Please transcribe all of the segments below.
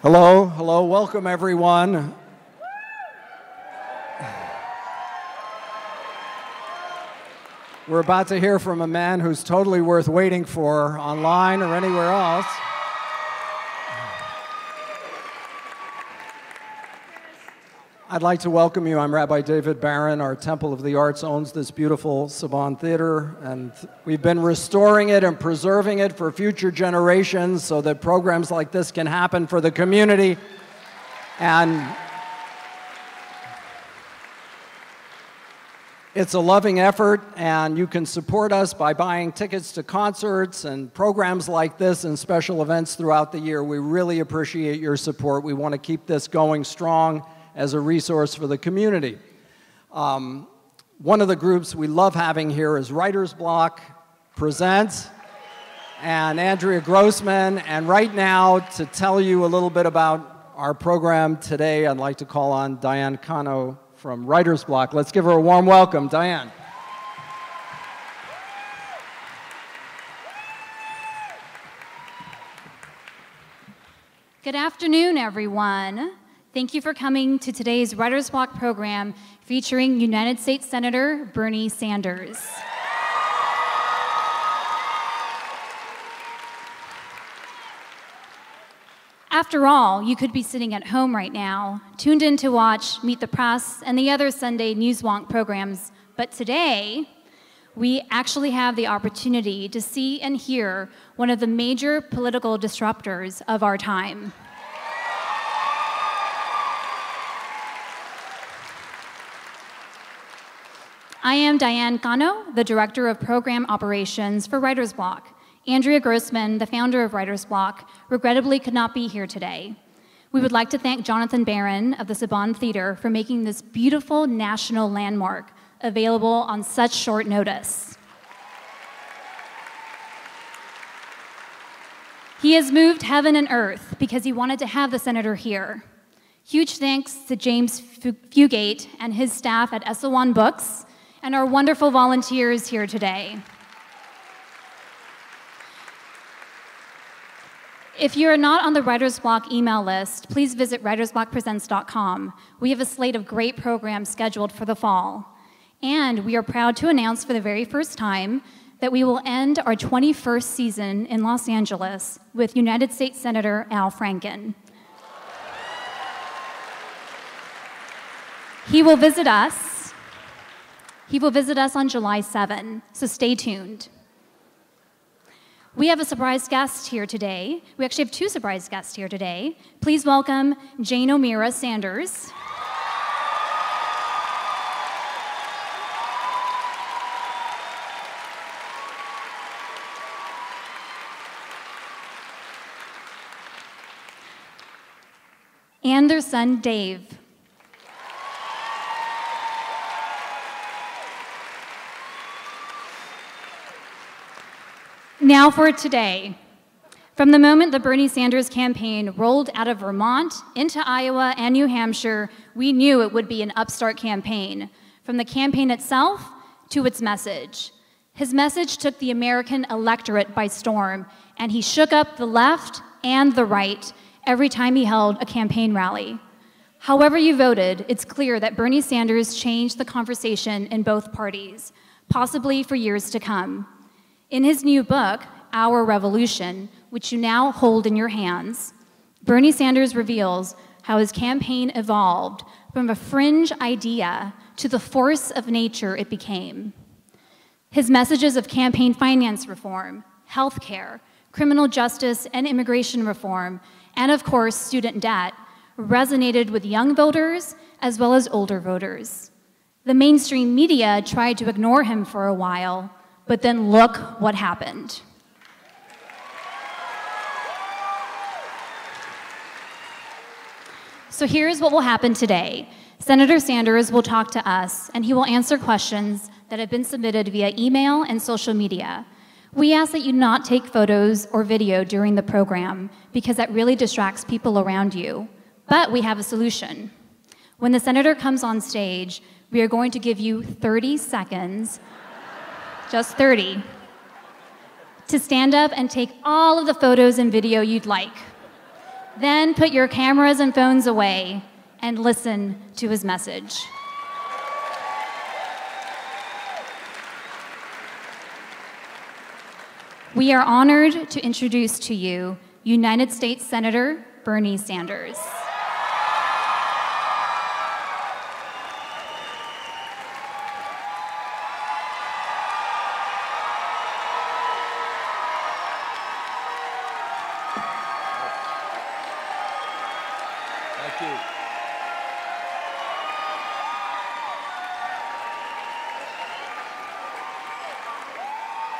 Hello, hello, welcome everyone. We're about to hear from a man who's totally worth waiting for online or anywhere else. I'd like to welcome you. I'm Rabbi David Barron. Our Temple of the Arts owns this beautiful Saban theater, and we've been restoring it and preserving it for future generations so that programs like this can happen for the community. And it's a loving effort, and you can support us by buying tickets to concerts and programs like this and special events throughout the year. We really appreciate your support. We want to keep this going strong as a resource for the community. One of the groups we love having here is Writer's Bloc Presents, and Andrea Grossman. And right now, to tell you a little bit about our program today, I'd like to call on Dyanne Cano from Writer's Bloc. Let's give her a warm welcome. Dyanne. Good afternoon, everyone. Thank you for coming to today's Writer's Bloc program featuring United States Senator Bernie Sanders. After all, you could be sitting at home right now, tuned in to watch Meet the Press and the other Sunday Newswonk programs, but today, we actually have the opportunity to see and hear one of the major political disruptors of our time. I am Dyanne Cano, the Director of Program Operations for Writer's Bloc. Andrea Grossman, the founder of Writer's Bloc, regrettably could not be here today. We would like to thank Jonathan Barron of the Saban Theater for making this beautiful national landmark available on such short notice. He has moved heaven and earth because he wanted to have the senator here. Huge thanks to James Fugate and his staff at Saban Books, and our wonderful volunteers here today. If you're not on the Writer's Bloc email list, please visit writersblocpresents.com. We have a slate of great programs scheduled for the fall. And we are proud to announce for the very first time that we will end our 21st season in Los Angeles with United States Senator Al Franken. He will visit us on July 7, so stay tuned. We have a surprise guest here today. We actually have two surprise guests here today. Please welcome Jane O'Meara Sanders. And their son, Dave. Now for today. From the moment the Bernie Sanders campaign rolled out of Vermont into Iowa and New Hampshire, we knew it would be an upstart campaign, from the campaign itself to its message. His message took the American electorate by storm, and he shook up the left and the right every time he held a campaign rally. However you voted, it's clear that Bernie Sanders changed the conversation in both parties, possibly for years to come. In his new book, Our Revolution, which you now hold in your hands, Bernie Sanders reveals how his campaign evolved from a fringe idea to the force of nature it became. His messages of campaign finance reform, health care, criminal justice and immigration reform, and of course, student debt, resonated with young voters as well as older voters. The mainstream media tried to ignore him for a while, but then look what happened. So here's what will happen today. Senator Sanders will talk to us, and he will answer questions that have been submitted via email and social media. We ask that you not take photos or video during the program because that really distracts people around you. But we have a solution. When the senator comes on stage, we are going to give you 30 seconds, just 30, to stand up and take all of the photos and video you'd like. Then put your cameras and phones away and listen to his message. We are honored to introduce to you United States Senator Bernie Sanders.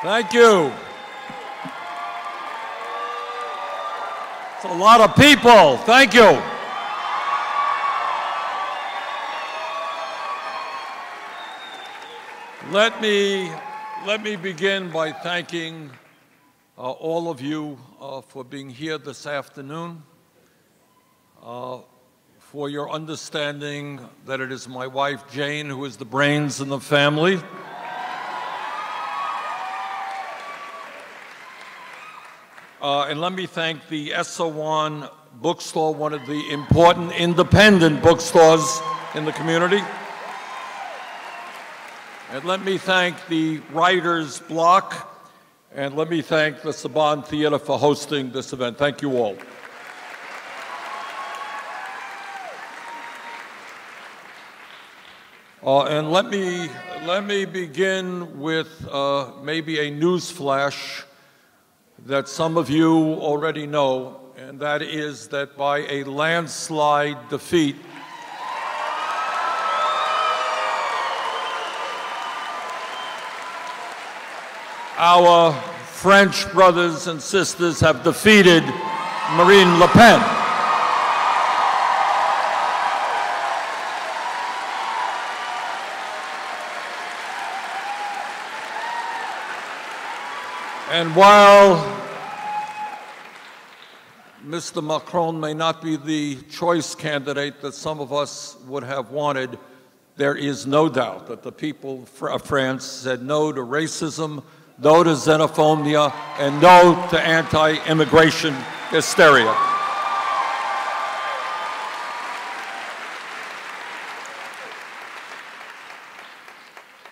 Thank you. It's a lot of people. Thank you. Let me begin by thanking all of you for being here this afternoon, for your understanding that it is my wife, Jane, who is the brains in the family. And let me thank the SO1 bookstore, one of the important independent bookstores in the community. And let me thank the writers' Bloc, and let me thank the Saban Theater for hosting this event. Thank you all. And let me begin with maybe a news flash that some of you already know, and that is that by a landslide defeat, our French brothers and sisters have defeated Marine Le Pen. And while Mr. Macron may not be the choice candidate that some of us would have wanted, there is no doubt that the people of France said no to racism, no to xenophobia, and no to anti-immigration hysteria.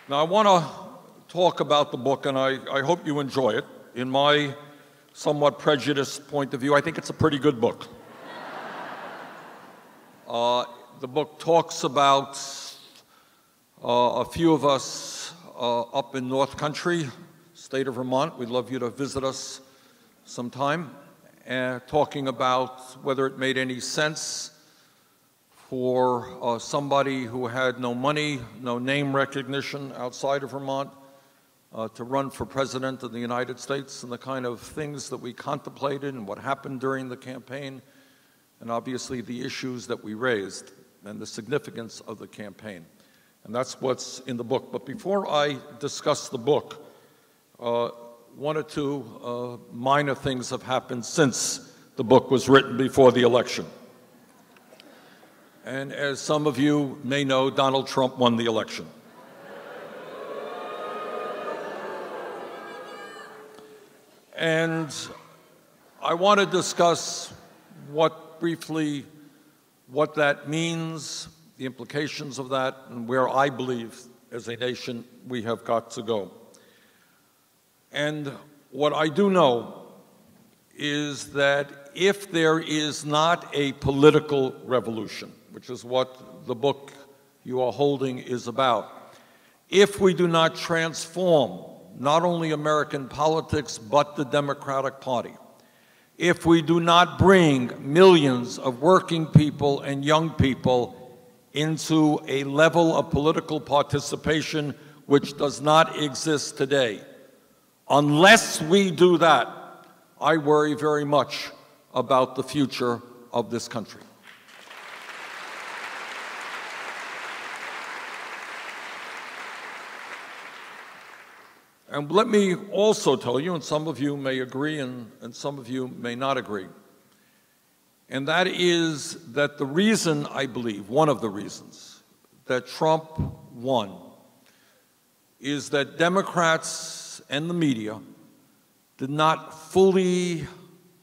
Now, I want to talk about the book, and I hope you enjoy it. In my somewhat prejudiced point of view, I think it's a pretty good book. The book talks about a few of us up in North Country, state of Vermont. We'd love you to visit us sometime, talking about whether it made any sense for somebody who had no money, no name recognition outside of Vermont, to run for president of the United States, and the kind of things that we contemplated and what happened during the campaign, and obviously the issues that we raised and the significance of the campaign. And that's what's in the book. But before I discuss the book, one or two minor things have happened since the book was written before the election. And as some of you may know, Donald Trump won the election. And I want to discuss briefly what that means, the implications of that, and where I believe as a nation we have got to go. And what I do know is that if there is not a political revolution, which is what the book you are holding is about, if we do not transform not only American politics, but the Democratic Party, if we do not bring millions of working people and young people into a level of political participation which does not exist today, unless we do that, I worry very much about the future of this country. And let me also tell you, and some of you may agree and some of you may not agree, and that is that the reason, I believe, one of the reasons that Trump won is that Democrats and the media did not fully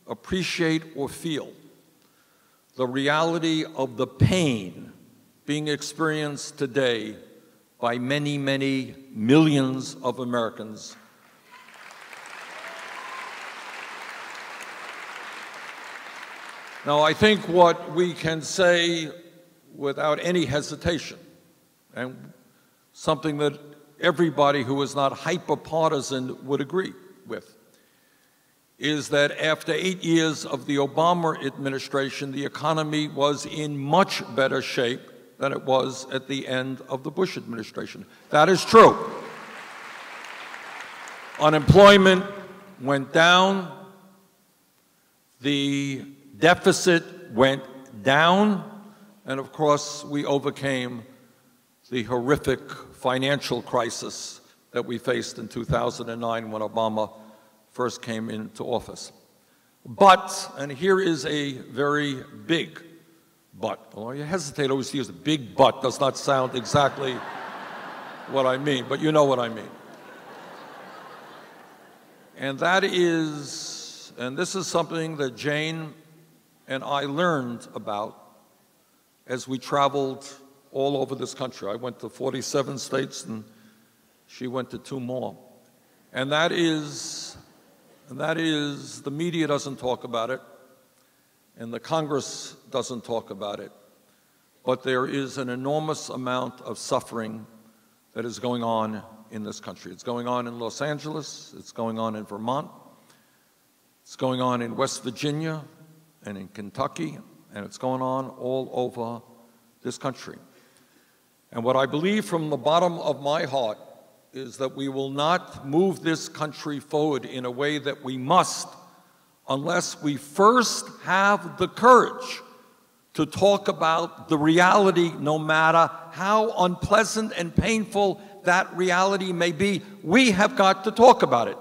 appreciate or feel the reality of the pain being experienced today by many, many millions of Americans. Now, I think what we can say without any hesitation, and something that everybody who is not hyper-partisan would agree with, is that after 8 years of the Obama administration, the economy was in much better shape than it was at the end of the Bush administration. That is true. Unemployment went down. The deficit went down. And of course, we overcame the horrific financial crisis that we faced in 2009 when Obama first came into office. But, and here is a very big but, although you hesitate always to use a big but, does not sound exactly what I mean, but you know what I mean. And that is, and this is something that Jane and I learned about as we traveled all over this country. I went to 47 states and she went to 2 more. And that is the media doesn't talk about it, and the Congress doesn't talk about it, but there is an enormous amount of suffering that is going on in this country. It's going on in Los Angeles, it's going on in Vermont, it's going on in West Virginia and in Kentucky, and it's going on all over this country. And what I believe from the bottom of my heart is that we will not move this country forward in a way that we must unless we first have the courage to talk about the reality, no matter how unpleasant and painful that reality may be. We have got to talk about it.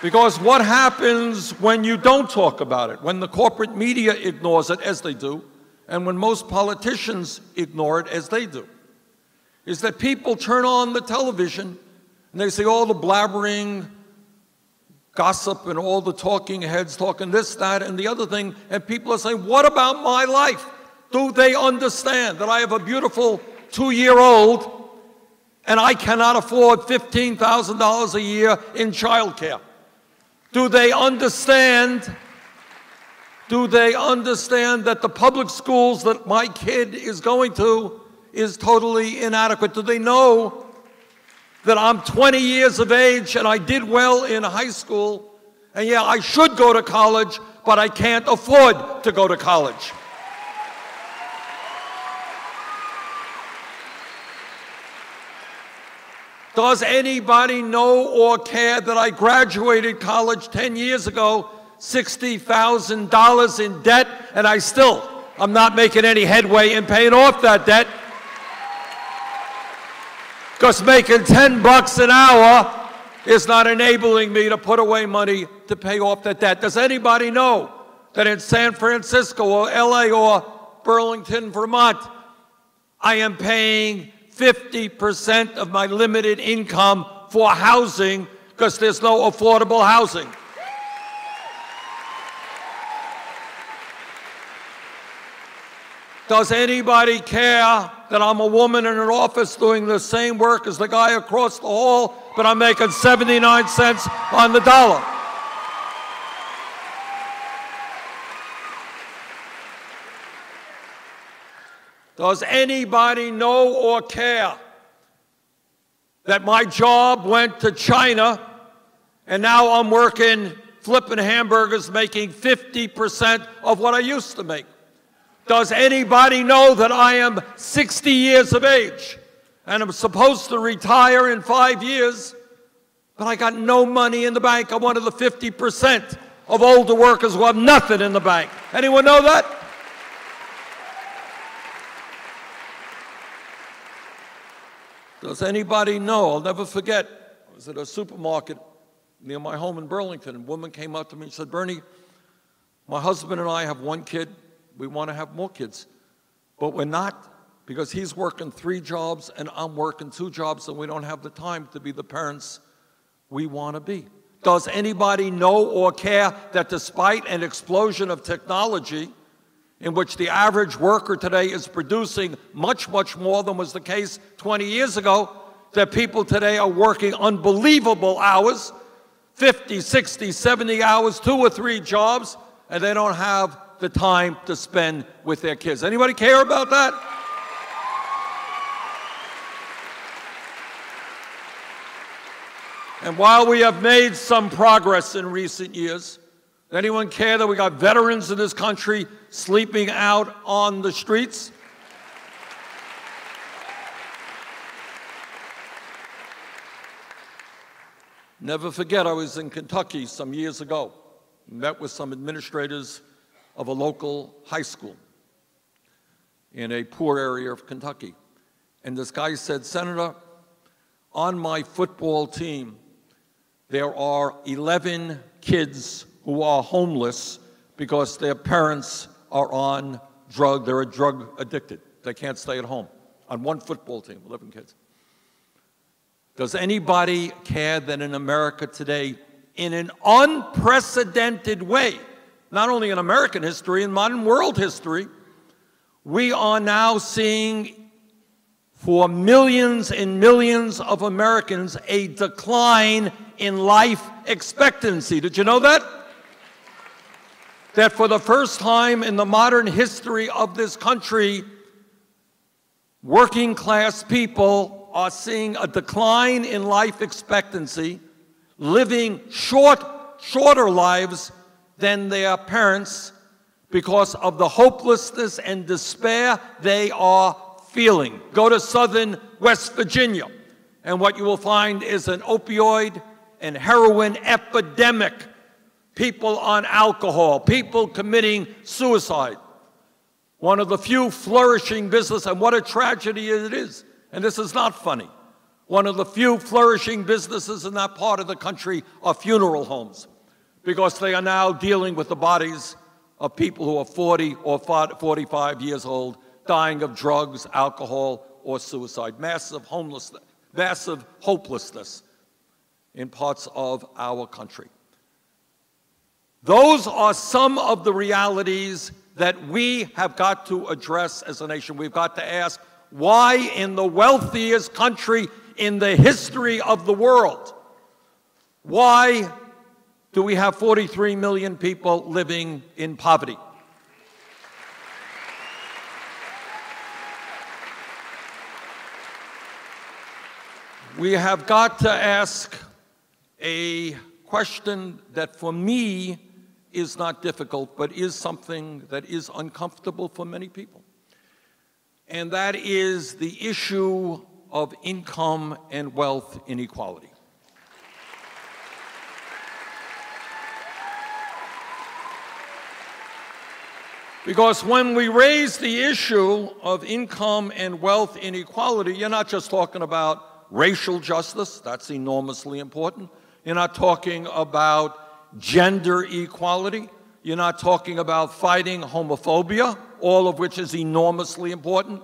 Because what happens when you don't talk about it, when the corporate media ignores it, as they do, and when most politicians ignore it, as they do, is that people turn on the television and they see all the blabbering gossip and all the talking heads talking this, that, and the other thing, and people are saying, what about my life? Do they understand that I have a beautiful 2-year-old and I cannot afford $15,000 a year in childcare? Do they understand that the public schools that my kid is going to is totally inadequate? Do they know that I'm 20 years of age and I did well in high school, and yeah, I should go to college, but I can't afford to go to college? Does anybody know or care that I graduated college 10 years ago, $60,000 in debt, and I'm not making any headway in paying off that debt? Because making $10 an hour is not enabling me to put away money to pay off that debt. Does anybody know that in San Francisco or LA or Burlington, Vermont, I am paying 50% of my limited income for housing because there's no affordable housing? Does anybody care that I'm a woman in an office doing the same work as the guy across the hall, but I'm making 79 cents on the dollar? Does anybody know or care that my job went to China and now I'm working flipping hamburgers making 50% of what I used to make? Does anybody know that I am 60 years of age and I'm supposed to retire in 5 years, but I got no money in the bank? I'm one of the 50% of older workers who have nothing in the bank. Anyone know that? Does anybody know? I'll never forget, I was at a supermarket near my home in Burlington, and a woman came up to me and said, Bernie, my husband and I have 1 kid. We want to have more kids, but we're not, because he's working 3 jobs and I'm working 2 jobs, and we don't have the time to be the parents we want to be. Does anybody know or care that despite an explosion of technology in which the average worker today is producing much, much more than was the case 20 years ago, that people today are working unbelievable hours, 50, 60, 70 hours, 2 or 3 jobs, and they don't have the time to spend with their kids. Anybody care about that? And while we have made some progress in recent years, does anyone care that we got veterans in this country sleeping out on the streets? Never forget, I was in Kentucky some years ago, met with some administrators of a local high school in a poor area of Kentucky. And this guy said, "Senator, on my football team, there are 11 kids who are homeless because their parents are on they're drug addicted. They can't stay at home." On one football team, 11 kids. Does anybody care that in America today, in an unprecedented way, not only in American history, in modern world history, we are now seeing for millions and millions of Americans a decline in life expectancy? Did you know that? That for the first time in the modern history of this country, working class people are seeing a decline in life expectancy, living shorter lives than their parents because of the hopelessness and despair they are feeling. Go to southern West Virginia, and what you will find is an opioid and heroin epidemic. People on alcohol, people committing suicide. One of the few flourishing businesses, and what a tragedy it is, and this is not funny, one of the few flourishing businesses in that part of the country are funeral homes, because they are now dealing with the bodies of people who are 40 or 45 years old, dying of drugs, alcohol, or suicide. Massive homelessness, massive hopelessness in parts of our country. Those are some of the realities that we have got to address as a nation. We've got to ask, why in the wealthiest country in the history of the world, why do we have 43 million people living in poverty? We have got to ask a question that for me is not difficult, but is something that is uncomfortable for many people. And that is the issue of income and wealth inequality. Because when we raise the issue of income and wealth inequality, you're not just talking about racial justice, that's enormously important. You're not talking about gender equality. You're not talking about fighting homophobia, all of which is enormously important.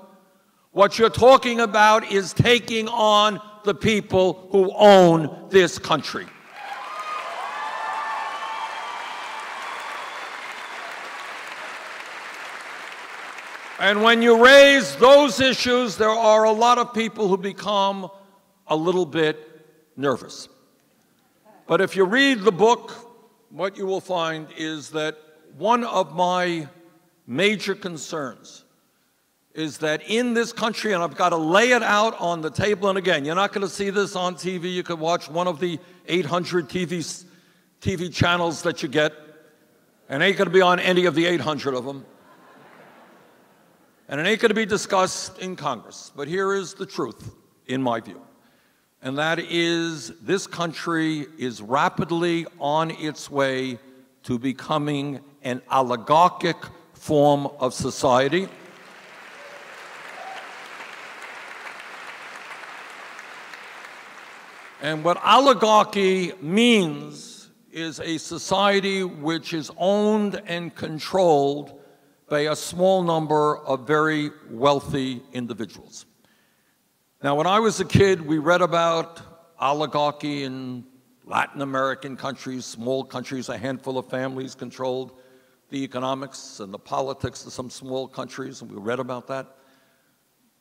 What you're talking about is taking on the people who own this country. And when you raise those issues, there are a lot of people who become a little bit nervous. But if you read the book, what you will find is that one of my major concerns is that in this country, and I've got to lay it out on the table, and again, you're not going to see this on TV. You could watch one of the 800 TV channels that you get, and it ain't going to be on any of the 800 of them. And it ain't going to be discussed in Congress. But here is the truth, in my view. And that is, this country is rapidly on its way to becoming an oligarchic form of society. And what oligarchy means is a society which is owned and controlled by a small number of very wealthy individuals. Now, when I was a kid, we read about oligarchy in Latin American countries, small countries, a handful of families controlled the economics and the politics of some small countries, and we read about that.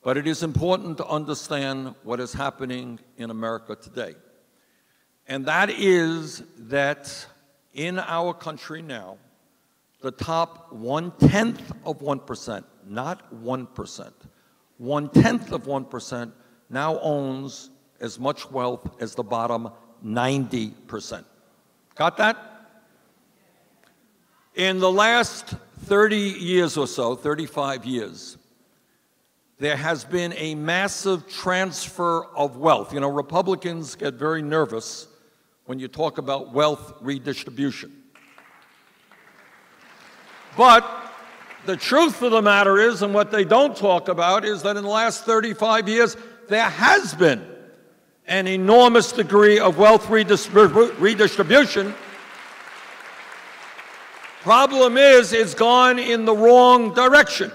But it is important to understand what is happening in America today. And that is that in our country now, the top 1/10 of 1%, not 1%, 1/10 of 1% now owns as much wealth as the bottom 90%. Got that? In the last 30 years or so, 35 years, there has been a massive transfer of wealth. You know, Republicans get very nervous when you talk about wealth redistribution. But the truth of the matter is, and what they don't talk about, is that in the last 35 years, there has been an enormous degree of wealth redistribution. Problem is, it's gone in the wrong direction.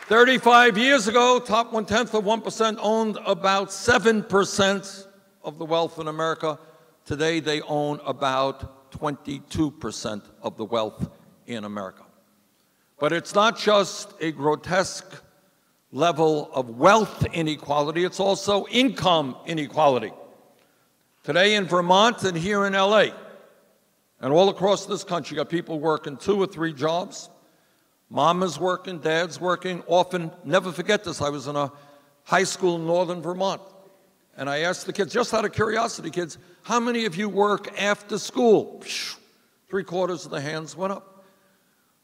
"35 years ago, top 1/10 of 1% owned about 7% of the wealth in America. Today, they own about 22% of the wealth in America. But it's not just a grotesque level of wealth inequality, it's also income inequality. Today in Vermont and here in LA, and all across this country, you got people working 2 or 3 jobs. Mama's working, dad's working. Often, never forget this, I was in a high school in northern Vermont, and I asked the kids, just out of curiosity, kids, how many of you work after school? 3/4 of the hands went up.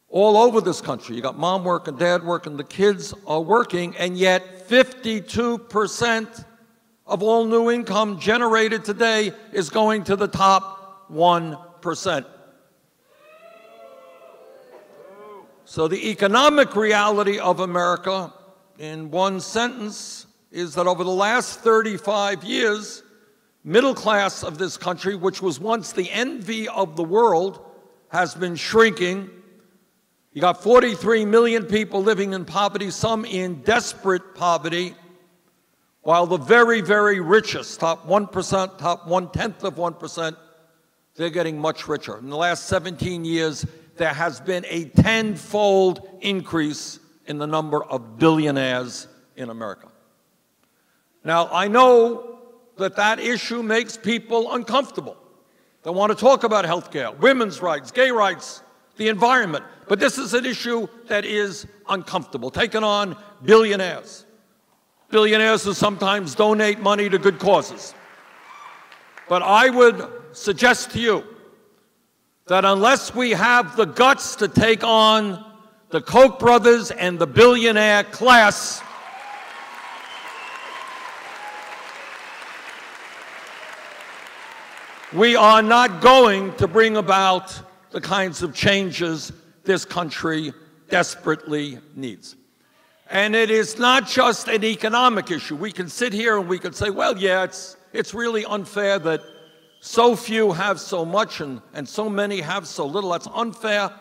All over this country, you got mom working, dad working, the kids are working, and yet 52% of all new income generated today is going to the top 1%. So the economic reality of America, in one sentence, is that over the last 35 years, middle class of this country, which was once the envy of the world, has been shrinking. You got 43 million people living in poverty, some in desperate poverty, while the very, very richest, top 1%, top 1/10 of 1%, they're getting much richer. In the last 17 years, there has been a 10-fold increase in the number of billionaires in America. Now, I know that that issue makes people uncomfortable. They want to talk about health care, women's rights, gay rights, the environment. But this is an issue that is uncomfortable, taking on billionaires. Billionaires who sometimes donate money to good causes. But I would suggest to you that unless we have the guts to take on the Koch brothers and the billionaire class, we are not going to bring about the kinds of changes this country desperately needs. And it is not just an economic issue. We can sit here and we can say, well, yeah, it's really unfair that so few have so much and so many have so little. That's unfair.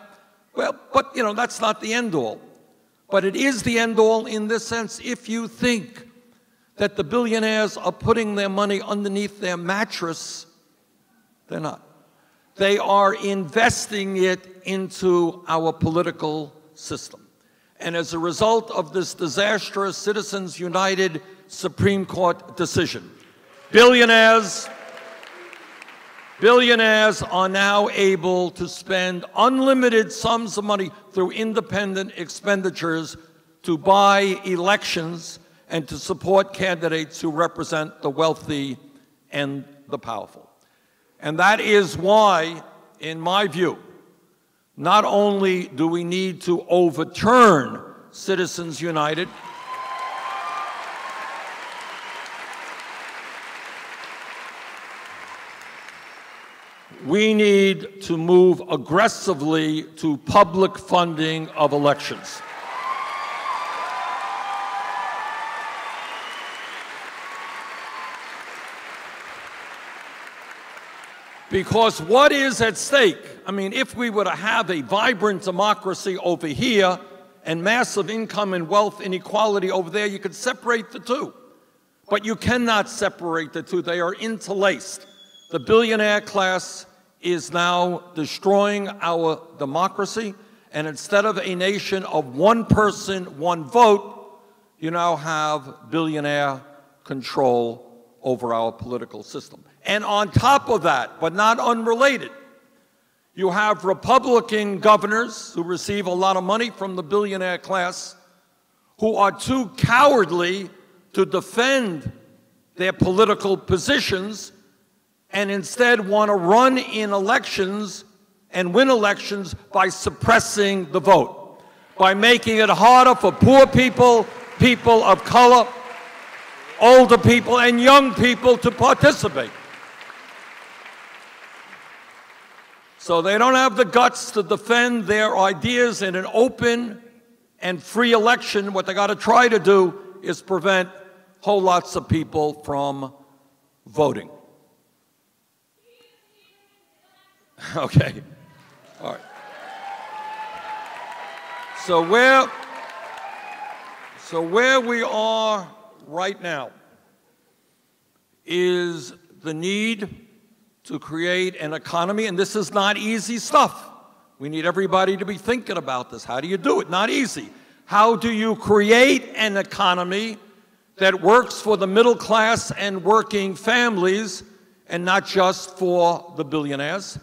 Well, but, you know, that's not the end all. But it is the end all in this sense. If you think that the billionaires are putting their money underneath their mattress, they're not. They are investing it into our political system. And as a result of this disastrous Citizens United Supreme Court decision, billionaires are now able to spend unlimited sums of money through independent expenditures to buy elections and to support candidates who represent the wealthy and the powerful. And that is why, in my view, not only do we need to overturn Citizens United, we need to move aggressively to public funding of elections. Because what is at stake? I mean, if we were to have a vibrant democracy over here and massive income and wealth inequality over there, you could separate the two. But you cannot separate the two. They are interlaced. The billionaire class is now destroying our democracy, and instead of a nation of one person, one vote, you now have billionaire control over our political system. And on top of that, but not unrelated, you have Republican governors who receive a lot of money from the billionaire class who are too cowardly to defend their political positions and instead want to run in elections and win elections by suppressing the vote, by making it harder for poor people, people of color, older people, and young people to participate. So they don't have the guts to defend their ideas in an open and free election. What they got to try to do is prevent whole lots of people from voting. Okay. All right. So where we are right now is the need to create an economy, and this is not easy stuff. We need everybody to be thinking about this. How do you do it? Not easy. How do you create an economy that works for the middle class and working families and not just for the billionaires?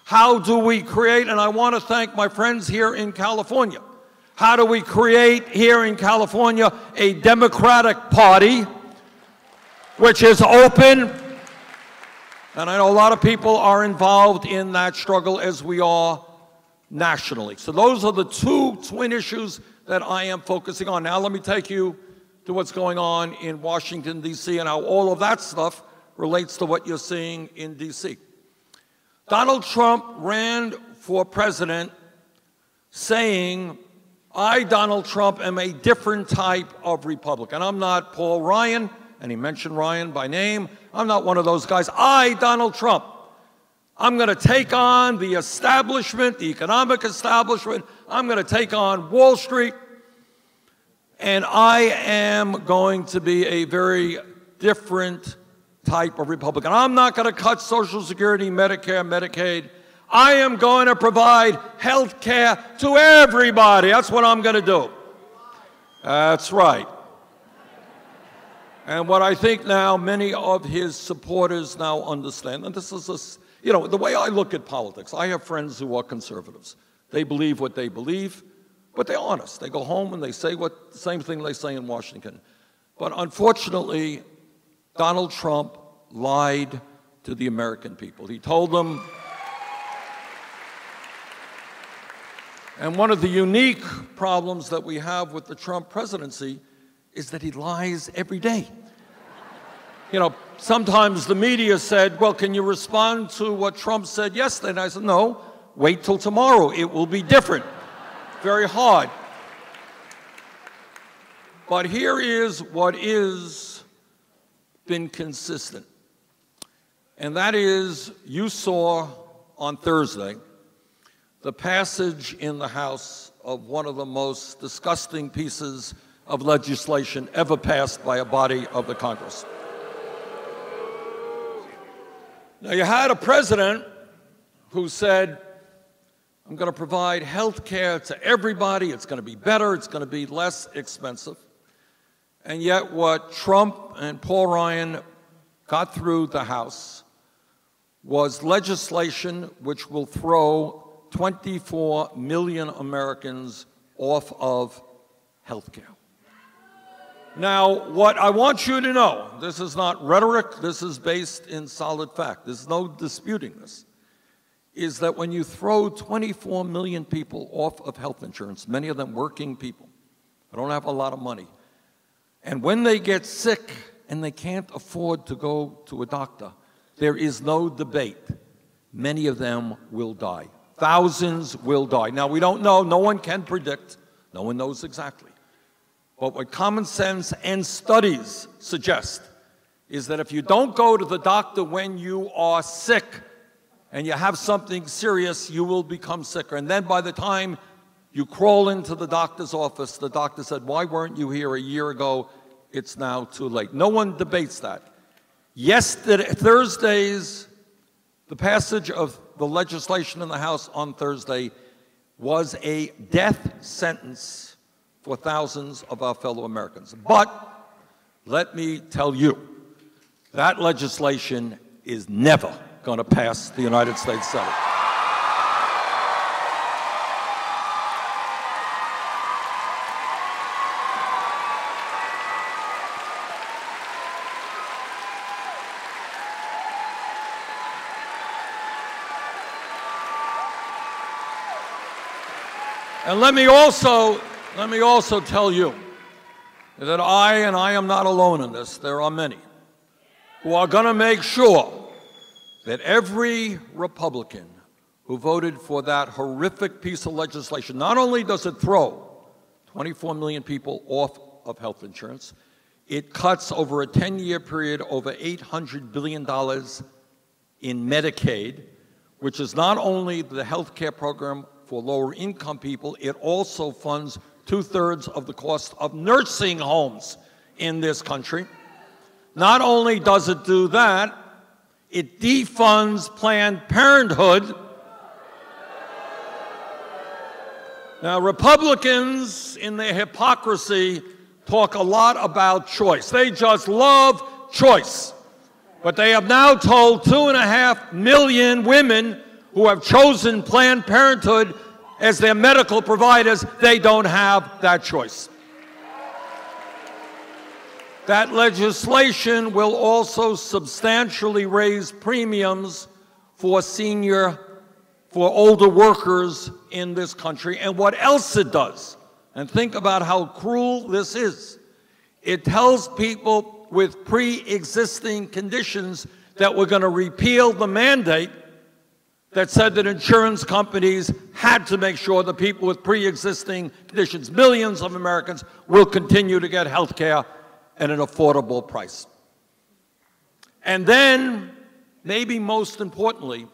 How do we create, and I want to thank my friends here in California, how do we create here in California a Democratic Party which is open? And I know a lot of people are involved in that struggle as we are nationally. So those are the two twin issues that I am focusing on. Now let me take you to what's going on in Washington, D.C., and how all of that stuff relates to what you're seeing in D.C. Donald Trump ran for president saying, I, Donald Trump, am a different type of Republican. I'm not Paul Ryan, and he mentioned Ryan by name. I'm not one of those guys. I, Donald Trump, I'm going to take on the establishment, the economic establishment. I'm going to take on Wall Street, and I am going to be a very different type of Republican. I'm not going to cut Social Security, Medicare, Medicaid. I am going to provide health care to everybody. That's what I'm going to do. That's right. And what I think now many of his supporters now understand, and this is, you know, the way I look at politics, I have friends who are conservatives. They believe what they believe, but they're honest. They go home and they say the same thing they say in Washington. But unfortunately, Donald Trump lied to the American people. He told them, and one of the unique problems that we have with the Trump presidency is that he lies every day. You know, sometimes the media said, well, can you respond to what Trump said yesterday? And I said, no, wait till tomorrow. It will be different. Very hard. But here is what is been consistent. And that is, you saw on Thursday the passage in the House of one of the most disgusting pieces of legislation ever passed by a body of the Congress. Now, you had a president who said, I'm going to provide health care to everybody. It's going to be better. It's going to be less expensive. And yet what Trump and Paul Ryan got through the House was legislation which will throw 24 million Americans off of health care. Now, what I want you to know, this is not rhetoric, this is based in solid fact, there's no disputing this, is that when you throw 24 million people off of health insurance, many of them working people, they don't have a lot of money, and when they get sick and they can't afford to go to a doctor, there is no debate. Many of them will die. Thousands will die. Now, we don't know, no one can predict, no one knows exactly. But what common sense and studies suggest is that if you don't go to the doctor when you are sick and you have something serious, you will become sicker. And then by the time you crawl into the doctor's office, the doctor said, why weren't you here a year ago? it's now too late. No one debates that. Yesterday, Thursday's, the passage of the legislation in the House on Thursday was a death sentence for thousands of our fellow Americans. But let me tell you, that legislation is never going to pass the United States Senate. And let me also tell you that I am not alone in this, there are many who are going to make sure that every Republican who voted for that horrific piece of legislation, not only does it throw 24 million people off of health insurance, it cuts over a 10-year period over $800 billion in Medicaid, which is not only the health care program for lower income people, it also funds 2/3 of the cost of nursing homes in this country. Not only does it do that, it defunds Planned Parenthood. Now, Republicans, in their hypocrisy, talk a lot about choice. They just love choice. But they have now told 2.5 million women who have chosen Planned Parenthood as their medical providers, they don't have that choice. That legislation will also substantially raise premiums for older workers in this country. And what else it does, and think about how cruel this is, it tells people with pre-existing conditions that we're going to repeal the mandate that said that insurance companies had to make sure that people with pre-existing conditions, millions of Americans, will continue to get health care at an affordable price. And then, maybe most importantly,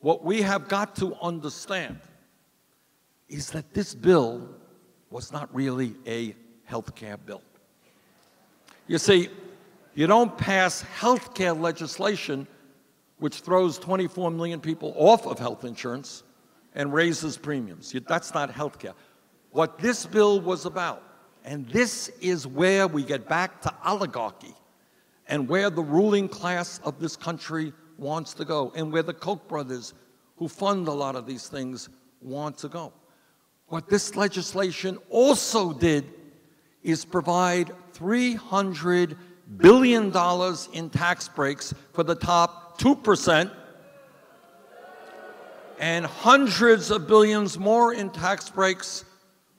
what we have got to understand is that this bill was not really a health care bill. You see, you don't pass health care legislation which throws 24 million people off of health insurance and raises premiums. That's not health care. What this bill was about, and this is where we get back to oligarchy and where the ruling class of this country wants to go and where the Koch brothers, who fund a lot of these things, want to go. What this legislation also did is provide $300 billion in tax breaks for the top 2%, and hundreds of billions more in tax breaks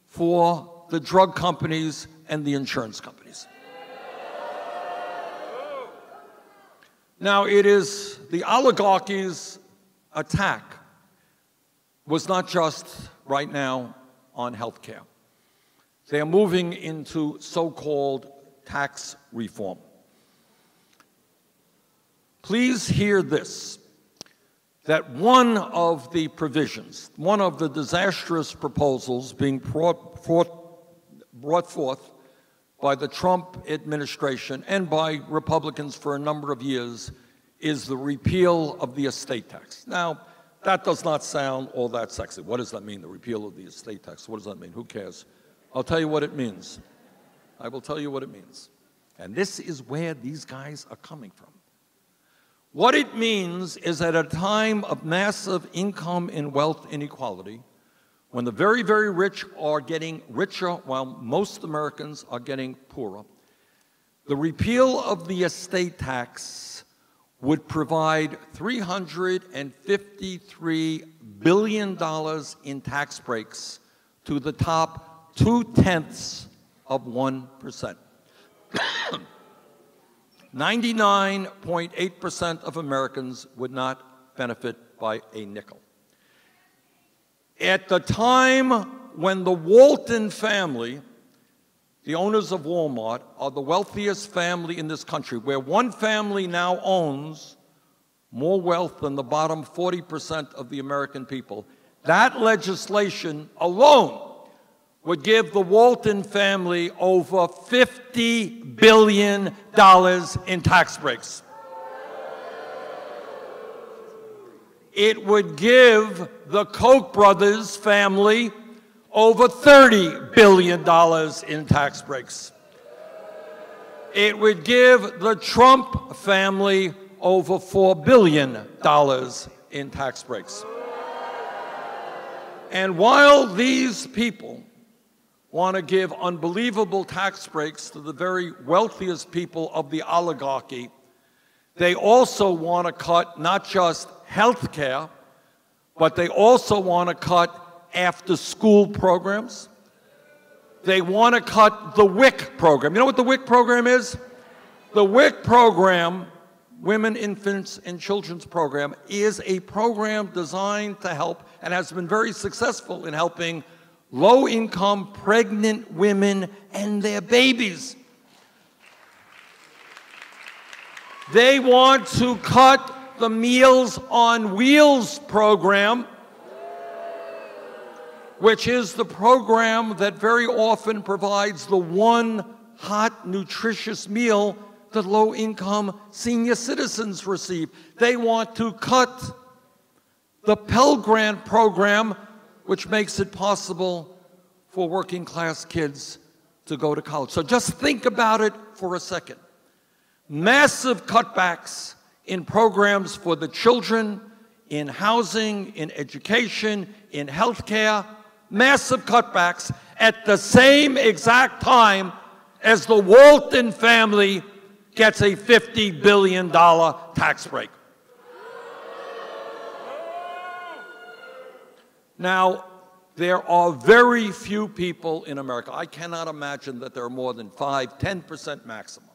for the drug companies and the insurance companies. Now, it is the oligarchy's attack was not just right now on health care. They are moving into so-called tax reform. Please hear this, that one of the provisions, one of the disastrous proposals being brought forth by the Trump administration and by Republicans for a number of years is the repeal of the estate tax. Now, that does not sound all that sexy. What does that mean, the repeal of the estate tax? What does that mean? Who cares? I'll tell you what it means. I will tell you what it means. And this is where these guys are coming from. What it means is at a time of massive income and wealth inequality, when the very, very rich are getting richer while most Americans are getting poorer, the repeal of the estate tax would provide $353 billion in tax breaks to the top 0.2%. 99.8% of Americans would not benefit by a nickel. At the time when the Walton family, the owners of Walmart, are the wealthiest family in this country, where one family now owns more wealth than the bottom 40% of the American people, that legislation alone would give the Walton family over $50 billion in tax breaks. It would give the Koch brothers family over $30 billion in tax breaks. It would give the Trump family over $4 billion in tax breaks. And while these people want to give unbelievable tax breaks to the very wealthiest people of the oligarchy, they also want to cut not just health care, but they also want to cut after-school programs. They want to cut the WIC program. You know what the WIC program is? The WIC program, Women, Infants, and Children's Program, is a program designed to help and has been very successful in helping low-income pregnant women and their babies. They want to cut the Meals on Wheels program, which is the program that very often provides the one hot, nutritious meal that low-income senior citizens receive. They want to cut the Pell Grant program, which makes it possible for working-class kids to go to college. So just think about it for a second. Massive cutbacks in programs for the children, in housing, in education, in healthcare, massive cutbacks at the same exact time as the Walton family gets a $50 billion tax break. Now, there are very few people in America, I cannot imagine that there are more than 5, 10% maximum,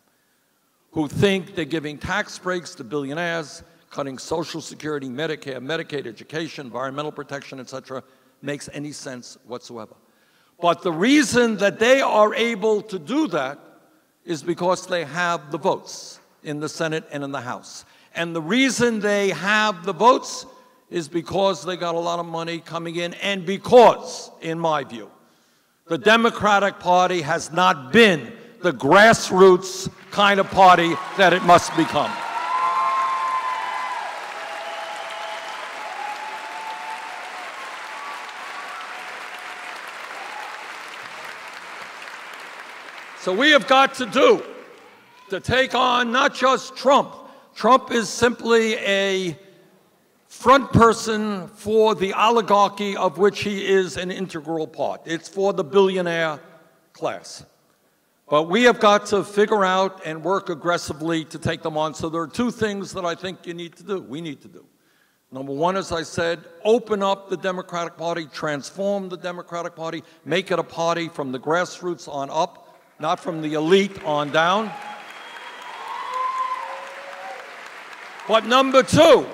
who think they're giving tax breaks to billionaires, cutting Social Security, Medicare, Medicaid, education, environmental protection, etc., makes any sense whatsoever. But the reason that they are able to do that is because they have the votes in the Senate and in the House. And the reason they have the votes is because they got a lot of money coming in, and because, in my view, the Democratic Party has not been the grassroots kind of party that it must become. So we have got to take on not just Trump. Trump is simply a front person for the oligarchy of which he is an integral part. It's for the billionaire class. But we have got to figure out and work aggressively to take them on. So there are two things that I think we need to do. Number one, as I said, open up the Democratic Party, transform the Democratic Party, make it a party from the grassroots on up, not from the elite on down. But number two,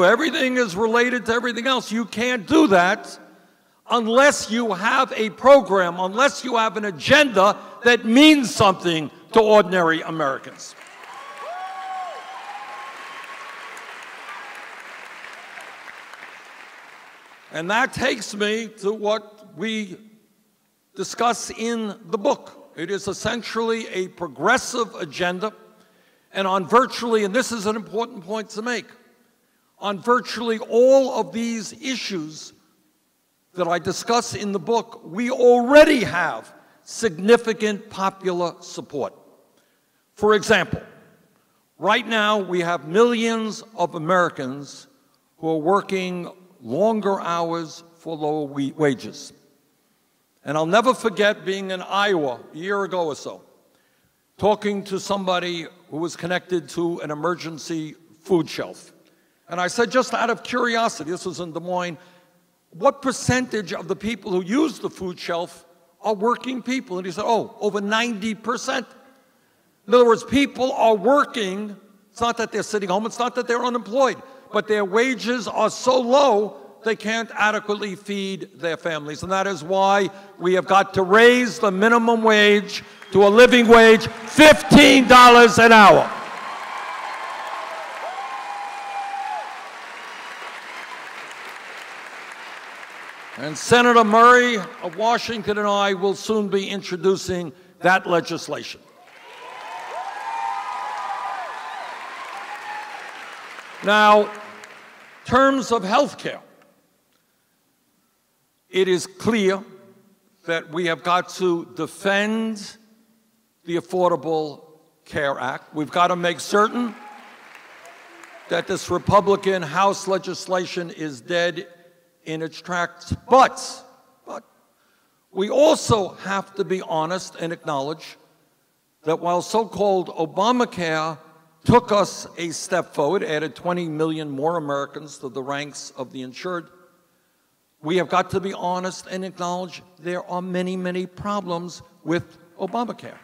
everything is related to everything else. You can't do that unless you have a program, unless you have an agenda that means something to ordinary Americans. And that takes me to what we discuss in the book. It is essentially a progressive agenda, and on virtually, and this is an important point to make, on virtually all of these issues that I discuss in the book, we already have significant popular support. For example, right now we have millions of Americans who are working longer hours for lower wages. And I'll never forget being in Iowa a year ago or so, talking to somebody who was connected to an emergency food shelf. And I said, just out of curiosity, this was in Des Moines, what percentage of the people who use the food shelf are working people? And he said, oh, over 90%. In other words, people are working. It's not that they're sitting home. It's not that they're unemployed. But their wages are so low, they can't adequately feed their families. And that is why we have got to raise the minimum wage to a living wage, $15 an hour. And Senator Murray of Washington and I will soon be introducing that legislation. Now, in terms of health care, it is clear that we have got to defend the Affordable Care Act. We've got to make certain that this Republican House legislation is dead in its tracks. But we also have to be honest and acknowledge that while so-called Obamacare took us a step forward, added 20 million more Americans to the ranks of the insured, we have got to be honest and acknowledge there are many, many problems with Obamacare.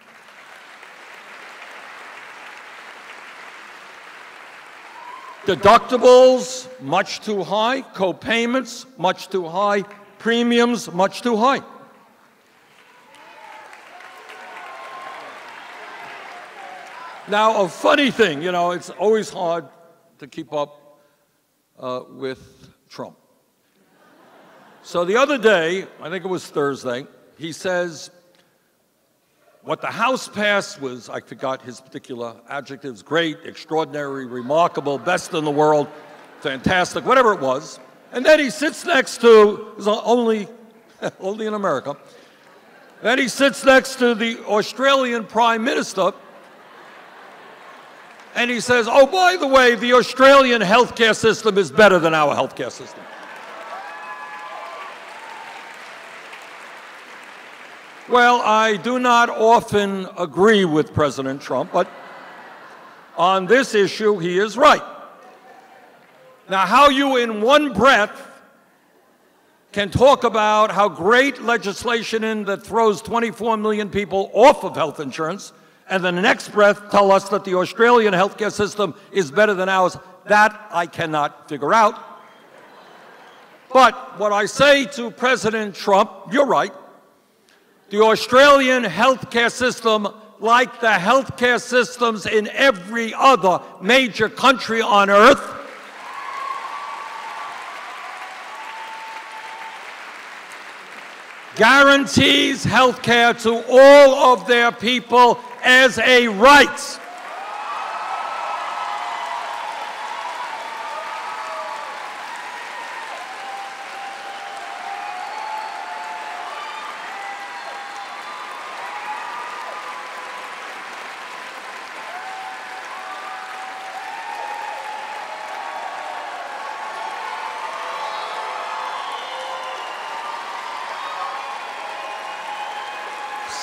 Deductibles, much too high. Co-payments, much too high. Premiums, much too high. Now, a funny thing, you know, it's always hard to keep up with Trump. So the other day, I think it was Thursday, he says, what the House passed was, I forgot his particular adjectives, great, extraordinary, remarkable, best in the world, fantastic, whatever it was. And then he sits next to, only in America, then he sits next to the Australian Prime Minister, and he says, oh, by the way, the Australian healthcare system is better than our healthcare system. Well, I do not often agree with President Trump, but on this issue, he is right. Now, how you in one breath can talk about how great legislation is that throws 24 million people off of health insurance, and then the next breath tell us that the Australian healthcare system is better than ours, that I cannot figure out. But what I say to President Trump, you're right. The Australian healthcare system, like the healthcare systems in every other major country on earth, guarantees healthcare to all of their people as a right.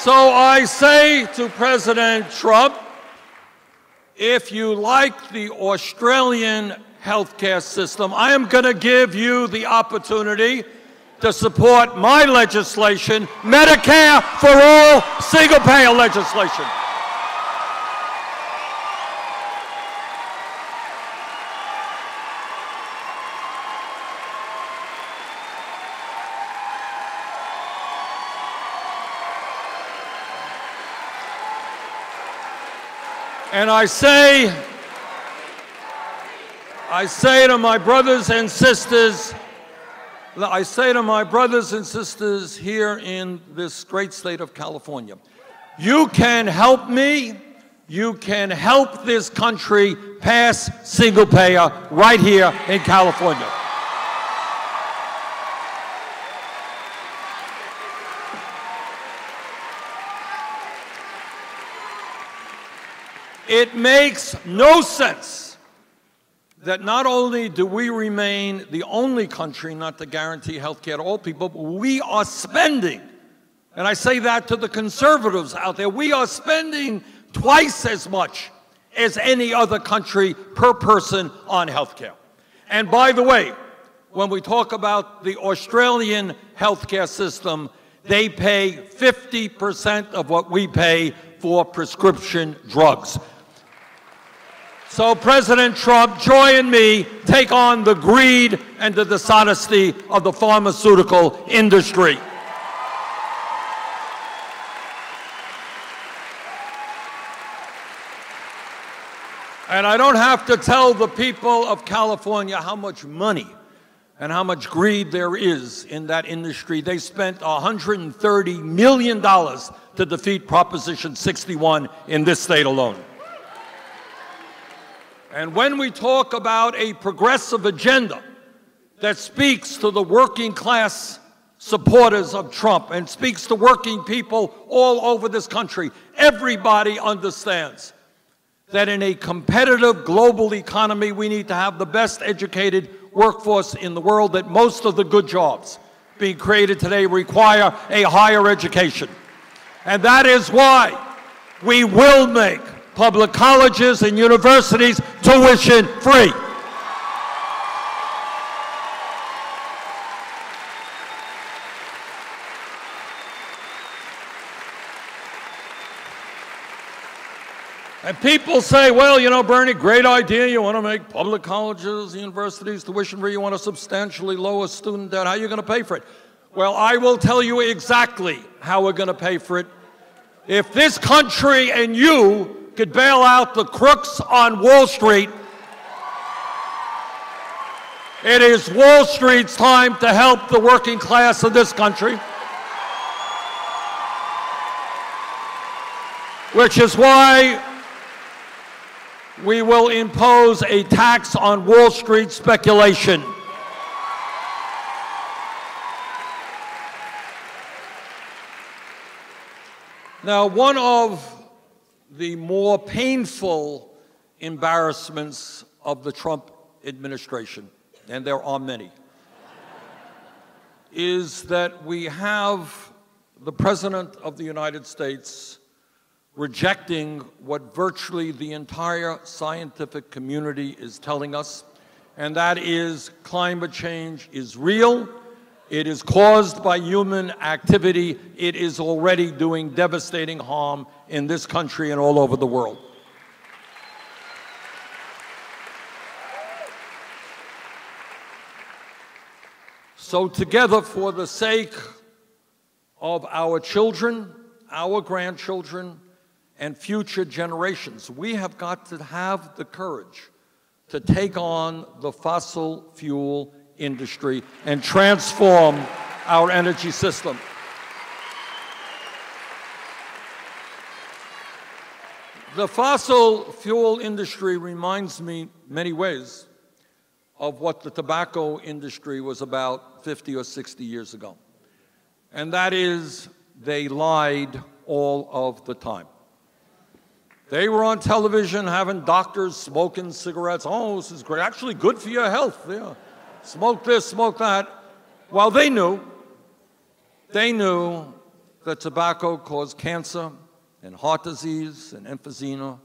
So I say to President Trump, if you like the Australian healthcare system, I am going to give you the opportunity to support my legislation, Medicare for All, single-payer legislation. And I say to my brothers and sisters, here in this great state of California, you can help me, you can help this country pass single payer right here in California. It makes no sense that not only do we remain the only country not to guarantee health care to all people, but we are spending, and I say that to the conservatives out there, we are spending twice as much as any other country per person on health care. And by the way, when we talk about the Australian health care system, they pay 50% of what we pay for prescription drugs. So President Trump, join me, take on the greed and the dishonesty of the pharmaceutical industry. And I don't have to tell the people of California how much money and how much greed there is in that industry. They spent $130 million to defeat Proposition 61 in this state alone. And when we talk about a progressive agenda that speaks to the working class supporters of Trump and speaks to working people all over this country, everybody understands that in a competitive global economy, we need to have the best educated workforce in the world, that most of the good jobs being created today require a higher education. And that is why we will make public colleges and universities tuition free. And people say, well, you know, Bernie, great idea. You want to make public colleges, universities tuition free. You want to substantially lower student debt. How are you going to pay for it? Well, I will tell you exactly how we're going to pay for it. If this country and you could bail out the crooks on Wall Street, it is Wall Street's time to help the working class of this country. Which is why we will impose a tax on Wall Street speculation. Now, one of the more painful embarrassments of the Trump administration, and there are many, is that we have the President of the United States rejecting what virtually the entire scientific community is telling us, and that is climate change is real, it is caused by human activity, it is already doing devastating harm in this country and all over the world. So together, for the sake of our children, our grandchildren, and future generations, we have got to have the courage to take on the fossil fuel industry and transform our energy system. The fossil fuel industry reminds me in many ways of what the tobacco industry was about 50 or 60 years ago. And that is, they lied all of the time. They were on television having doctors smoking cigarettes. Oh, this is great. Actually good for your health. Yeah. Smoke this, smoke that. Well, they knew that tobacco caused cancer and heart disease and emphysema,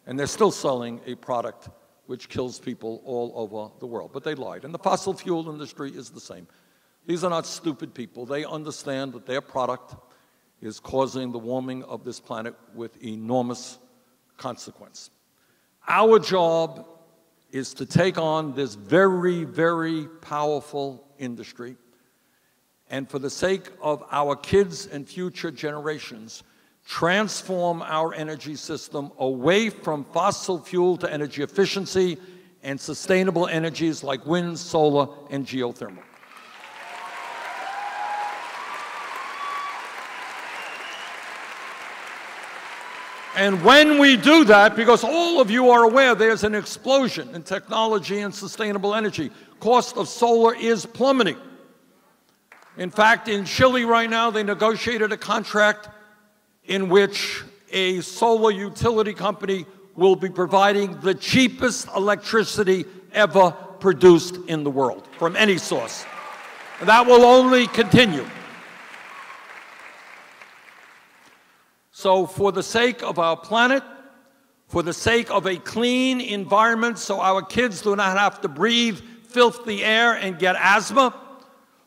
and they're still selling a product which kills people all over the world. But they lied. And the fossil fuel industry is the same. These are not stupid people. They understand that their product is causing the warming of this planet with enormous consequence. Our job is to take on this very, very powerful industry, and for the sake of our kids and future generations, transform our energy system away from fossil fuel to energy efficiency and sustainable energies like wind, solar, and geothermal. And when we do that, because all of you are aware there's an explosion in technology and sustainable energy, cost of solar is plummeting. In fact, in Chile right now, they negotiated a contract in which a solar utility company will be providing the cheapest electricity ever produced in the world from any source. And that will only continue. So for the sake of our planet, for the sake of a clean environment so our kids do not have to breathe filthy air and get asthma,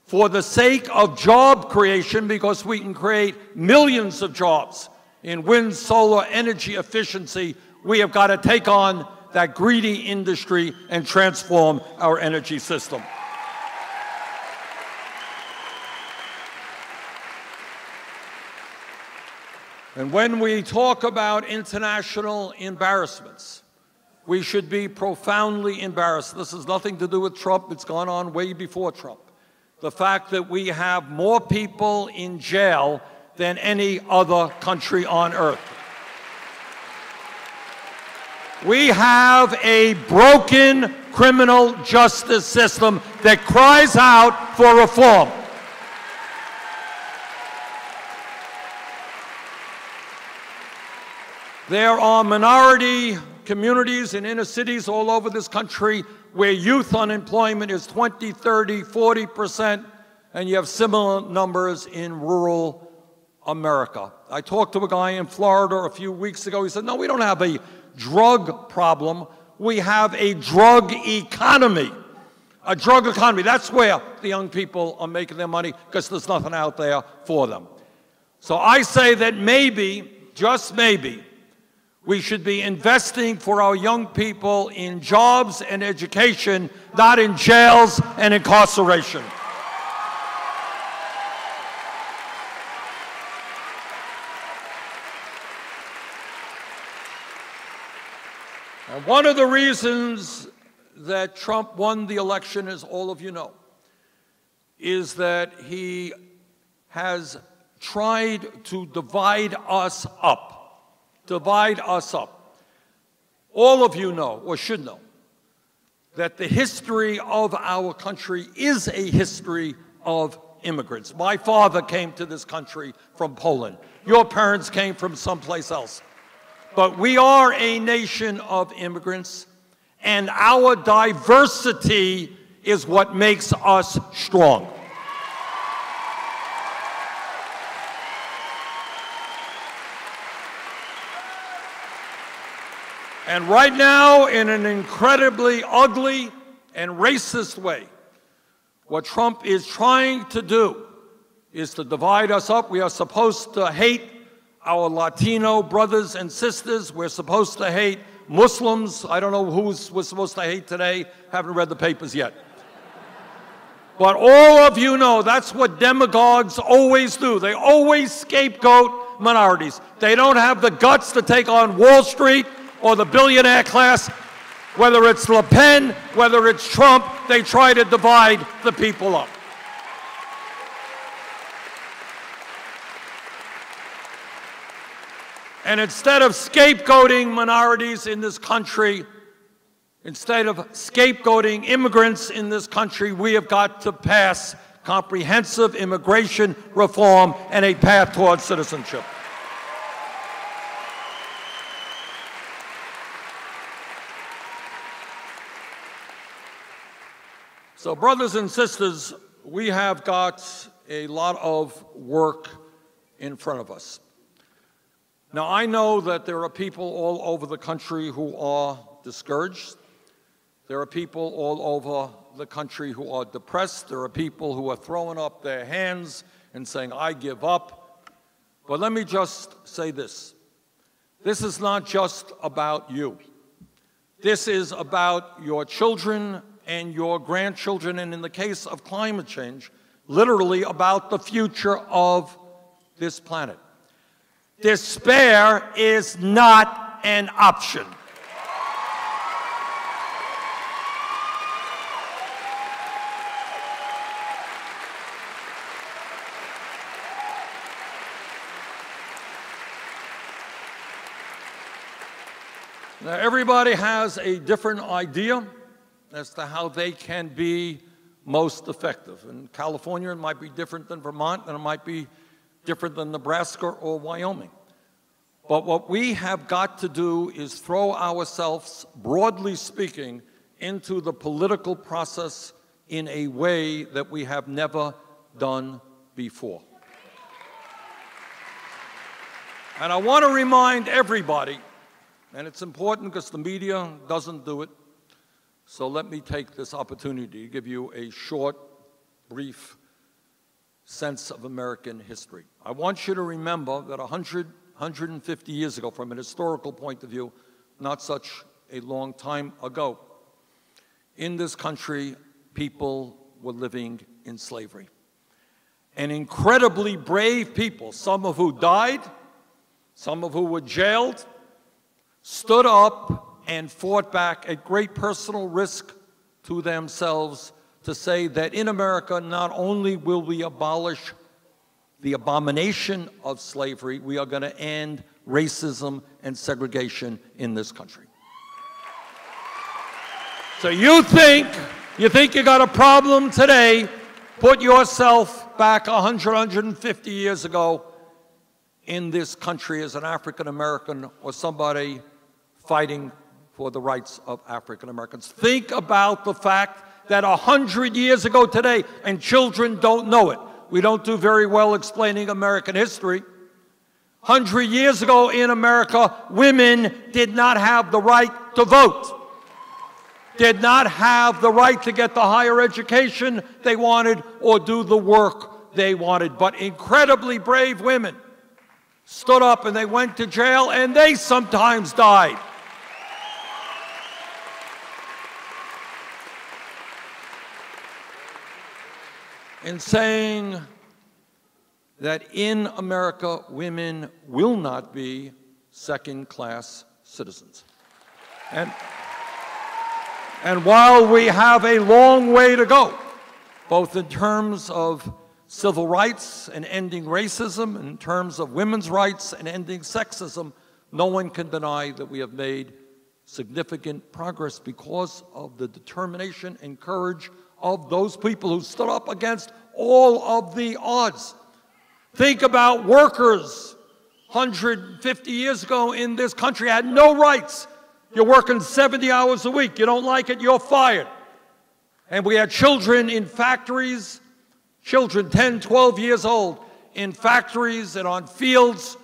for the sake of job creation, because we can create millions of jobs in wind, solar, energy efficiency, we have got to take on that greedy industry and transform our energy system. And when we talk about international embarrassments, we should be profoundly embarrassed. This has nothing to do with Trump. It's gone on way before Trump. The fact that we have more people in jail than any other country on earth. We have a broken criminal justice system that cries out for reform. There are minority communities in inner cities all over this country where youth unemployment is 20, 30, 40%, and you have similar numbers in rural America. I talked to a guy in Florida a few weeks ago. He said, no, we don't have a drug problem. We have a drug economy. A drug economy. That's where the young people are making their money, because there's nothing out there for them. So I say that maybe, just maybe, we should be investing for our young people in jobs and education, not in jails and incarceration. And one of the reasons that Trump won the election, as all of you know, is that he has tried to divide us up. Divide us up. All of you know, or should know, that the history of our country is a history of immigrants. My father came to this country from Poland. Your parents came from someplace else. But we are a nation of immigrants, and our diversity is what makes us strong. And right now, in an incredibly ugly and racist way, what Trump is trying to do is to divide us up. We are supposed to hate our Latino brothers and sisters. We're supposed to hate Muslims. I don't know who we're supposed to hate today. Haven't read the papers yet. But all of you know that's what demagogues always do. They always scapegoat minorities. They don't have the guts to take on Wall Street or the billionaire class. Whether it's Le Pen, whether it's Trump, they try to divide the people up. And instead of scapegoating minorities in this country, instead of scapegoating immigrants in this country, we have got to pass comprehensive immigration reform and a path towards citizenship. So, brothers and sisters, we have got a lot of work in front of us. Now, I know that there are people all over the country who are discouraged. There are people all over the country who are depressed. There are people who are throwing up their hands and saying, I give up. But let me just say this. This is not just about you. This is about your children and your grandchildren, and in the case of climate change, literally about the future of this planet. Despair is not an option. Now, everybody has a different idea as to how they can be most effective. In California, it might be different than Vermont, and it might be different than Nebraska or Wyoming. But what we have got to do is throw ourselves, broadly speaking, into the political process in a way that we have never done before. And I want to remind everybody, and it's important because the media doesn't do it, so let me take this opportunity to give you a short, brief sense of American history. I want you to remember that 150 years ago, from an historical point of view, not such a long time ago, in this country, people were living in slavery. And incredibly brave people, some of who died, some of who were jailed, stood up and fought back at great personal risk to themselves to say that in America, not only will we abolish the abomination of slavery, we are going to end racism and segregation in this country. So you think you got a problem today, put yourself back 100, 150 years ago in this country as an African American or somebody fighting for the rights of African Americans. Think about the fact that 100 years ago today, and children don't know it. We don't do very well explaining American history. 100 years ago in America, women did not have the right to vote, did not have the right to get the higher education they wanted or do the work they wanted. But incredibly brave women stood up and they went to jail, and they sometimes died. In saying that in America, women will not be second-class citizens. And while we have a long way to go, both in terms of civil rights and ending racism, in terms of women's rights and ending sexism, no one can deny that we have made significant progress because of the determination and courage of those people who stood up against all of the odds. Think about workers 150 years ago in this country had no rights. You're working 70 hours a week. You don't like it, you're fired. And we had children in factories, children 10, 12 years old, in factories and on fields,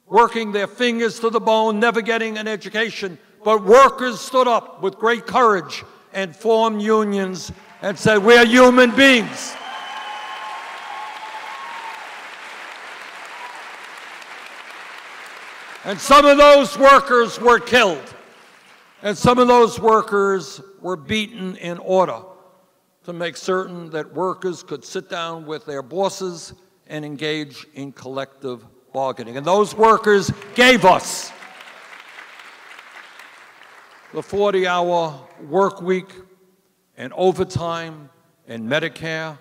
working their fingers to the bone, never getting an education. But workers stood up with great courage and formed unions and said, we're human beings. And some of those workers were killed. And some of those workers were beaten in order to make certain that workers could sit down with their bosses and engage in collective bargaining. And those workers gave us the 40-hour work week and overtime and Medicare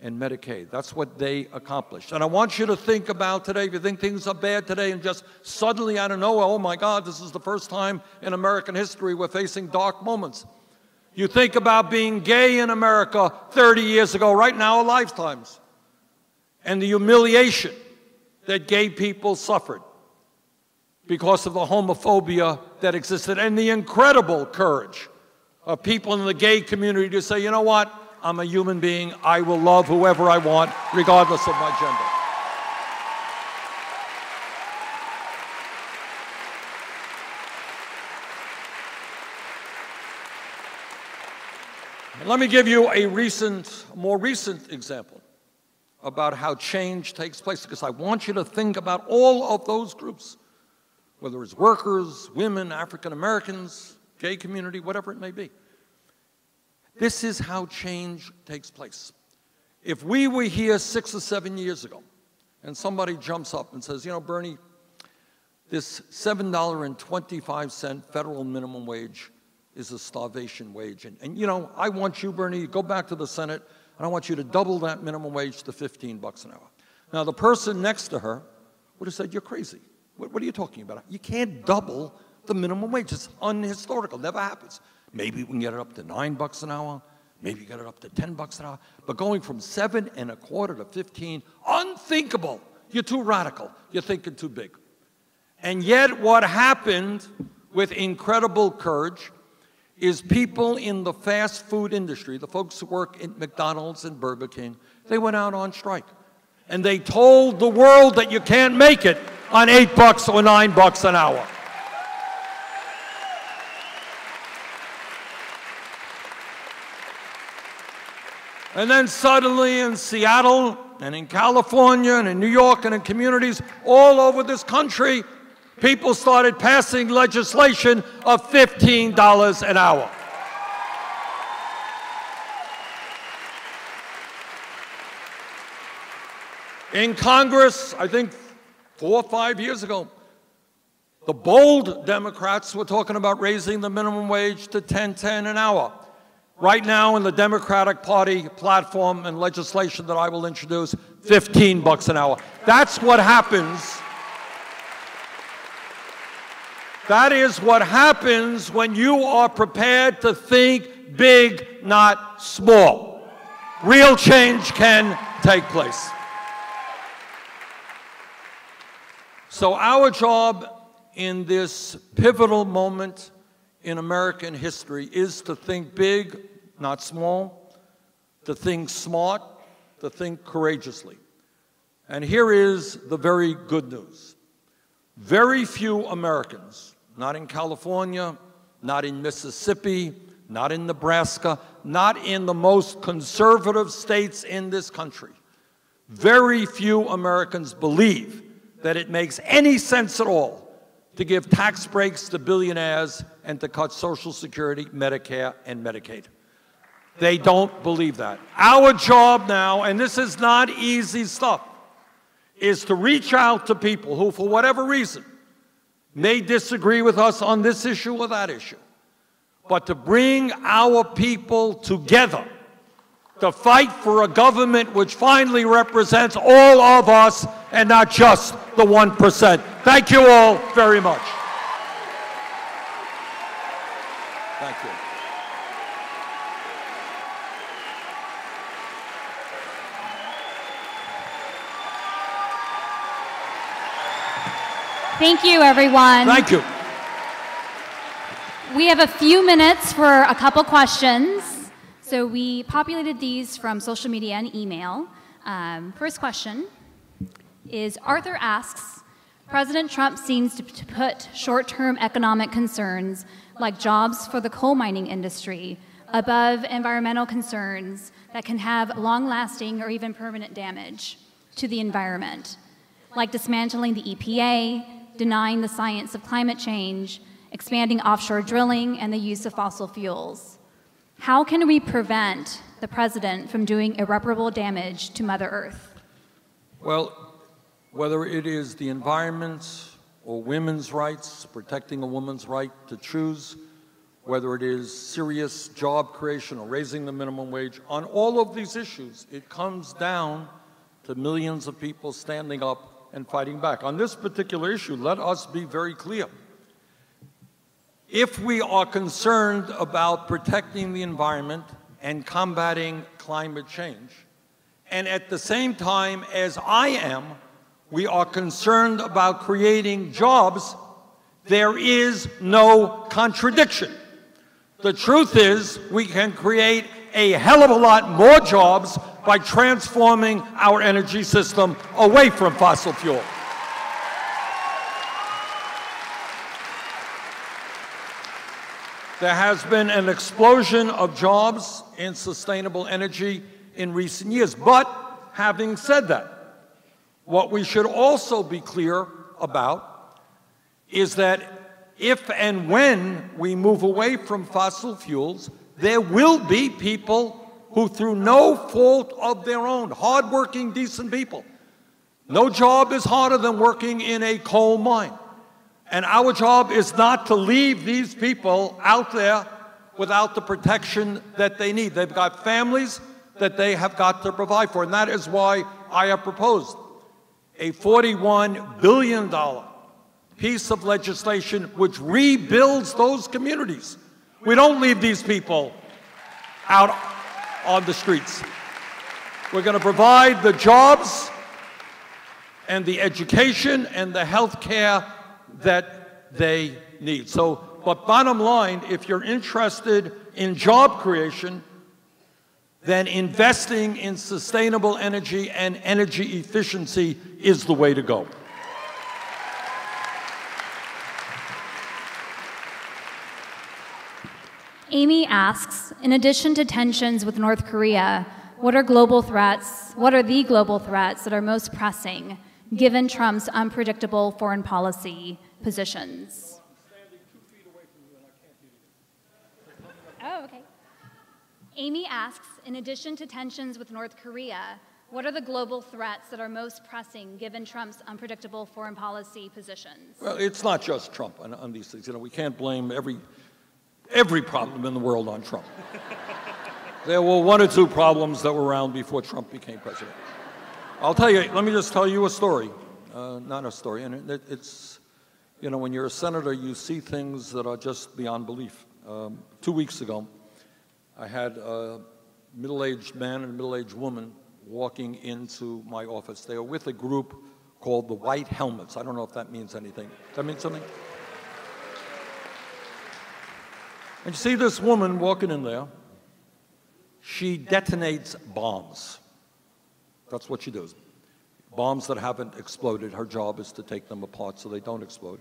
and Medicaid. That's what they accomplished. And I want you to think about today, if you think things are bad today and just suddenly, I don't know, oh my God, this is the first time in American history we're facing dark moments. You think about being gay in America 30 years ago, right now, our lifetimes, and the humiliation that gay people suffered because of the homophobia that existed, and the incredible courage of people in the gay community to say, you know what? I'm a human being. I will love whoever I want, regardless of my gender. And let me give you a more recent example about how change takes place, because I want you to think about all of those groups, whether it's workers, women, African Americans, gay community, whatever it may be. This is how change takes place. If we were here 6 or 7 years ago, and somebody jumps up and says, you know, Bernie, this $7.25 federal minimum wage is a starvation wage. And you know, I want you, Bernie, go back to the Senate, and I want you to double that minimum wage to $15 an hour. Now, the person next to her would have said, you're crazy. What are you talking about? You can't double the minimum wage. It's unhistorical. Never happens. Maybe we can get it up to $9 an hour. Maybe get it up to $10 an hour. But going from 7.25 to 15, unthinkable. You're too radical. You're thinking too big. And yet what happened with incredible courage is people in the fast food industry, the folks who work at McDonald's and Burger King, they went out on strike. And they told the world that you can't make it on $8 or $9 an hour. And then suddenly in Seattle and in California and in New York and in communities all over this country, people started passing legislation of $15 an hour. In Congress, I think 4 or 5 years ago, The bold Democrats were talking about raising the minimum wage to $10.10 an hour. Right now in the Democratic Party platform and legislation that I will introduce, $15 an hour. That's what happens. That is what happens when you are prepared to think big, not small. Real change can take place. So our job in this pivotal moment in American history is to think big, not small, to think smart, to think courageously. And here is the very good news. Very few Americans, not in California, not in Mississippi, not in Nebraska, not in the most conservative states in this country, very few Americans believe that it makes any sense at all to give tax breaks to billionaires and to cut Social Security, Medicare, and Medicaid. They don't believe that. Our job now, and this is not easy stuff, is to reach out to people who, for whatever reason, may disagree with us on this issue or that issue, but to bring our people together to fight for a government which finally represents all of us and not just the 1%. Thank you all very much. Thank you. Thank you, everyone. Thank you. We have a few minutes for a couple questions. So we populated these from social media and email. First question is, Arthur asks, President Trump seems to put short-term economic concerns like jobs for the coal mining industry above environmental concerns that can have long-lasting or even permanent damage to the environment, like dismantling the EPA, denying the science of climate change, expanding offshore drilling, and the use of fossil fuels. How can we prevent the president from doing irreparable damage to Mother Earth? Well, whether it is the environment or women's rights, protecting a woman's right to choose, whether it is serious job creation or raising the minimum wage, on all of these issues, it comes down to millions of people standing up and fighting back. On this particular issue, let us be very clear. If we are concerned about protecting the environment and combating climate change, and at the same time as I am, we are concerned about creating jobs, there is no contradiction. The truth is, we can create a hell of a lot more jobs by transforming our energy system away from fossil fuel. There has been an explosion of jobs in sustainable energy in recent years. But having said that, what we should also be clear about is that if and when we move away from fossil fuels, there will be people who, through no fault of their own, hardworking, decent people. No job is harder than working in a coal mine. And our job is not to leave these people out there without the protection that they need. They've got families that they have got to provide for. And that is why I have proposed a $41 billion piece of legislation which rebuilds those communities. We don't leave these people out on the streets. We're going to provide the jobs and the education and the health care that they need. So, but bottom line, if you're interested in job creation, then investing in sustainable energy and energy efficiency is the way to go. Amy asks, in addition to tensions with North Korea, what are the global threats that are most pressing, given Trump's unpredictable foreign policy positions? Oh, okay. Amy asks, in addition to tensions with North Korea, What are the global threats that are most pressing given Trump's unpredictable foreign policy positions? Well, it's not just Trump on these things. You know, we can't blame every problem in the world on Trump. There were one or two problems that were around before Trump became president. I'll tell you, let me just tell you a story. Not a story, and it's, you know, when you're a senator, you see things that are just beyond belief. 2 weeks ago, I had a middle-aged man and a middle-aged woman walking into my office. They were with a group called the White Helmets. I don't know if that means anything. Does that mean something? And you see this woman walking in there. She detonates bombs. That's what she does. Bombs that haven't exploded. Her job is to take them apart so they don't explode.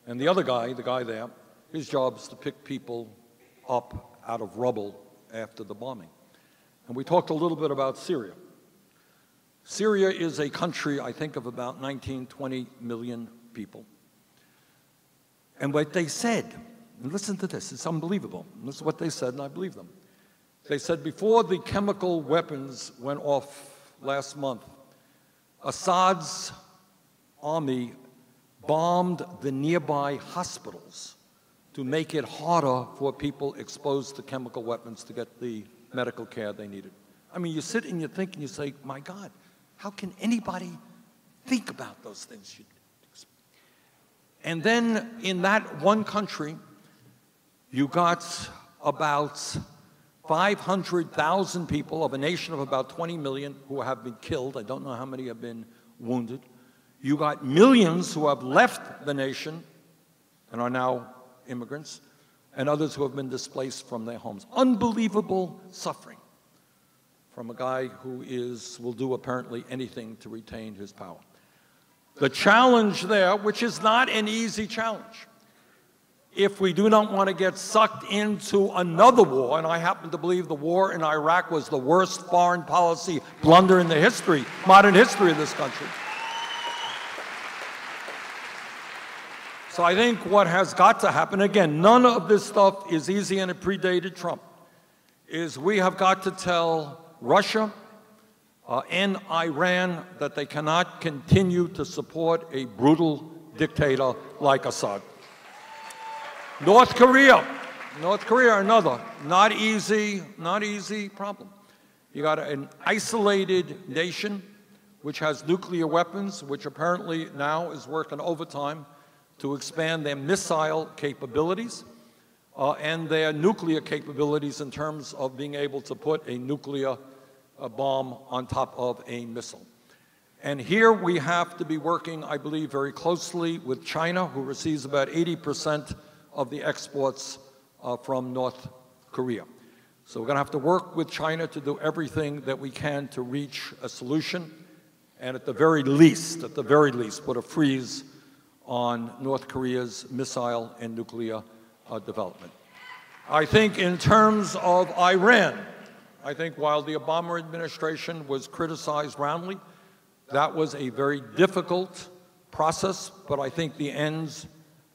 And the other guy, the guy there, his job is to pick people up out of rubble after the bombing. And we talked a little bit about Syria. Syria is a country, I think, of about 19, 20 million people. And what they said, and listen to this, it's unbelievable. And this is what they said, and I believe them. They said before the chemical weapons went off last month, Assad's army bombed the nearby hospitals to make it harder for people exposed to chemical weapons to get the medical care they needed. I mean, you sit and you think and you say, my God, how can anybody think about those things? And then in that one country, you got about 500,000 people of a nation of about 20 million who have been killed. I don't know how many have been wounded. You got millions who have left the nation and are now immigrants, and others who have been displaced from their homes. Unbelievable suffering from a guy who will do apparently anything to retain his power. The challenge there, which is not an easy challenge, if we do not want to get sucked into another war, and I happen to believe the war in Iraq was the worst foreign policy blunder in the modern history of this country. So I think what has got to happen, again, none of this stuff is easy and it predated Trump, is we have got to tell Russia and Iran that they cannot continue to support a brutal dictator like Assad. North Korea, another not easy problem. You got an isolated nation which has nuclear weapons, which apparently now is working overtime to expand their missile capabilities and their nuclear capabilities in terms of being able to put a nuclear bomb on top of a missile. And here we have to be working, I believe, very closely with China, who receives about 80% of the exports from North Korea. So we're going to have to work with China to do everything that we can to reach a solution, and at the very least, put a freeze on North Korea's missile and nuclear development. I think in terms of Iran, I think while the Obama administration was criticized roundly, that was a very difficult process, but I think the ends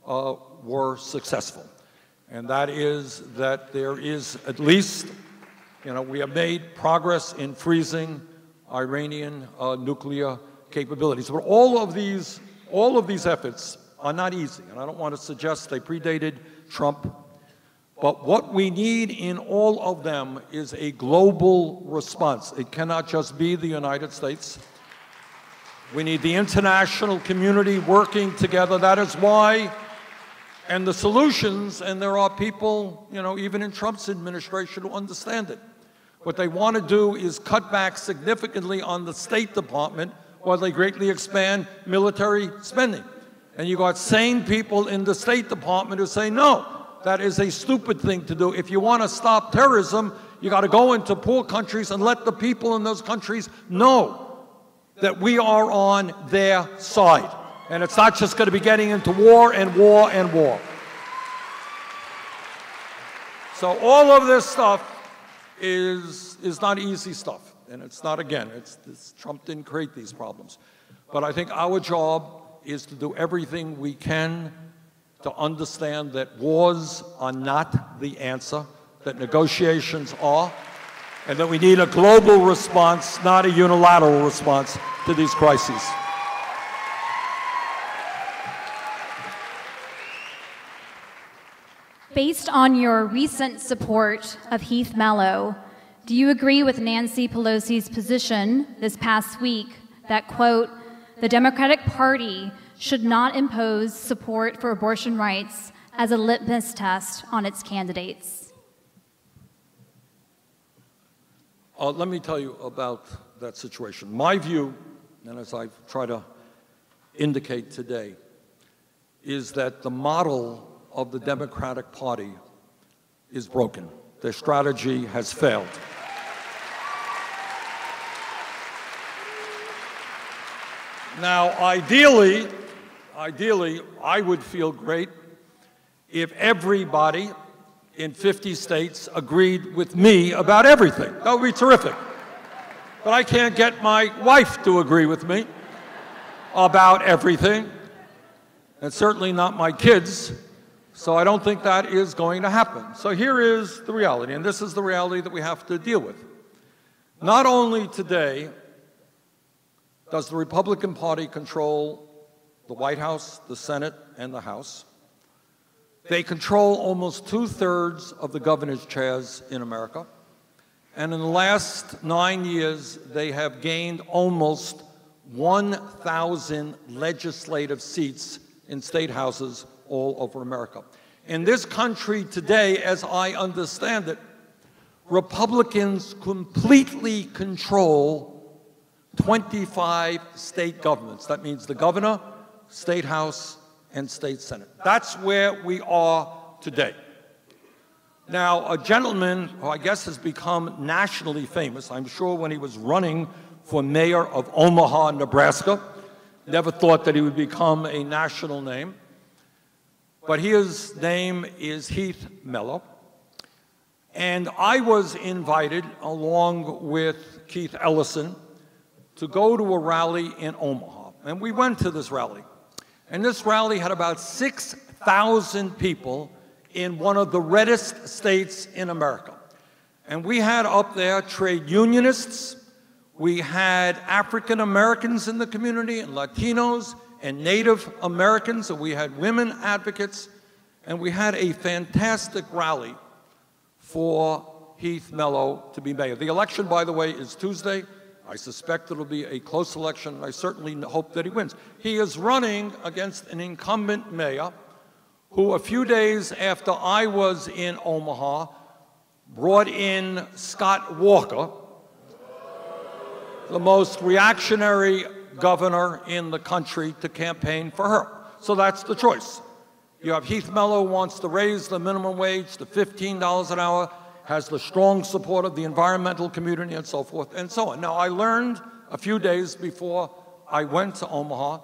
were successful. And that is that there is at least, we have made progress in freezing Iranian nuclear capabilities. But all of these efforts are not easy, and I don't want to suggest they predated Trump. But what we need in all of them is a global response. It cannot just be the United States. We need the international community working together. That is why, and the solutions, and there are people, even in Trump's administration who understand it. What they want to do is cut back significantly on the State Department while they greatly expand military spending. And you got sane people in the State Department who say, no, that is a stupid thing to do. If you want to stop terrorism, you got to go into poor countries and let the people in those countries know that we are on their side. And it's not just going to be getting into war and war and war. So all of this stuff is not easy stuff. And it's not, again, Trump didn't create these problems. But I think our job is to do everything we can to understand that wars are not the answer, that negotiations are, and that we need a global response, not a unilateral response to these crises. Based on your recent support of Heath Mello, do you agree with Nancy Pelosi's position this past week that, quote, the Democratic Party should not impose support for abortion rights as a litmus test on its candidates? Let me tell you about that situation. My view, and as I try to indicate today, is that the model of the Democratic Party is broken. Their strategy has failed. Now, ideally, I would feel great if everybody in 50 states agreed with me about everything. That would be terrific. But I can't get my wife to agree with me about everything, and certainly not my kids. So I don't think that is going to happen. So here is the reality, and this is the reality that we have to deal with. Not only today does the Republican Party control the White House, the Senate, and the House. They control almost 2/3 of the governor's chairs in America. And in the last 9 years, they have gained almost 1,000 legislative seats in state houses all over America. In this country today, as I understand it, Republicans completely control 25 state governments. That means the governor, state house, and state senate. That's where we are today. Now, a gentleman who I guess has become nationally famous, I'm sure when he was running for mayor of Omaha, Nebraska, never thought that he would become a national name, but his name is Heath Mello. And I was invited, along with Keith Ellison, to go to a rally in Omaha. And we went to this rally. And this rally had about 6,000 people in one of the reddest states in America. And we had up there trade unionists, we had African Americans in the community, and Latinos, and Native Americans, and we had women advocates, and we had a fantastic rally for Heath Mello to be mayor. The election, by the way, is Tuesday. I suspect it'll be a close election, and I certainly hope that he wins. He is running against an incumbent mayor who, a few days after I was in Omaha, brought in Scott Walker, the most reactionary governor in the country, to campaign for her. So that's the choice. You have Heath Mello wants to raise the minimum wage to $15 an hour, has the strong support of the environmental community and so forth and so on. Now, I learned a few days before I went to Omaha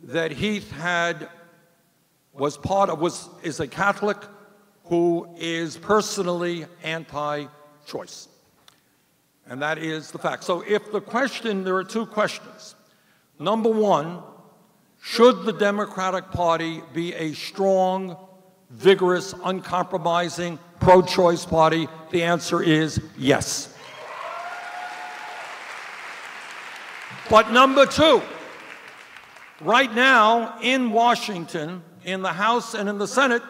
that Heath is a Catholic who is personally anti-choice. And that is the fact. So there are two questions. Number one, should the Democratic Party be a strong, vigorous, uncompromising, pro-choice party? The answer is yes. But number two, right now in Washington, in the House and in the Senate,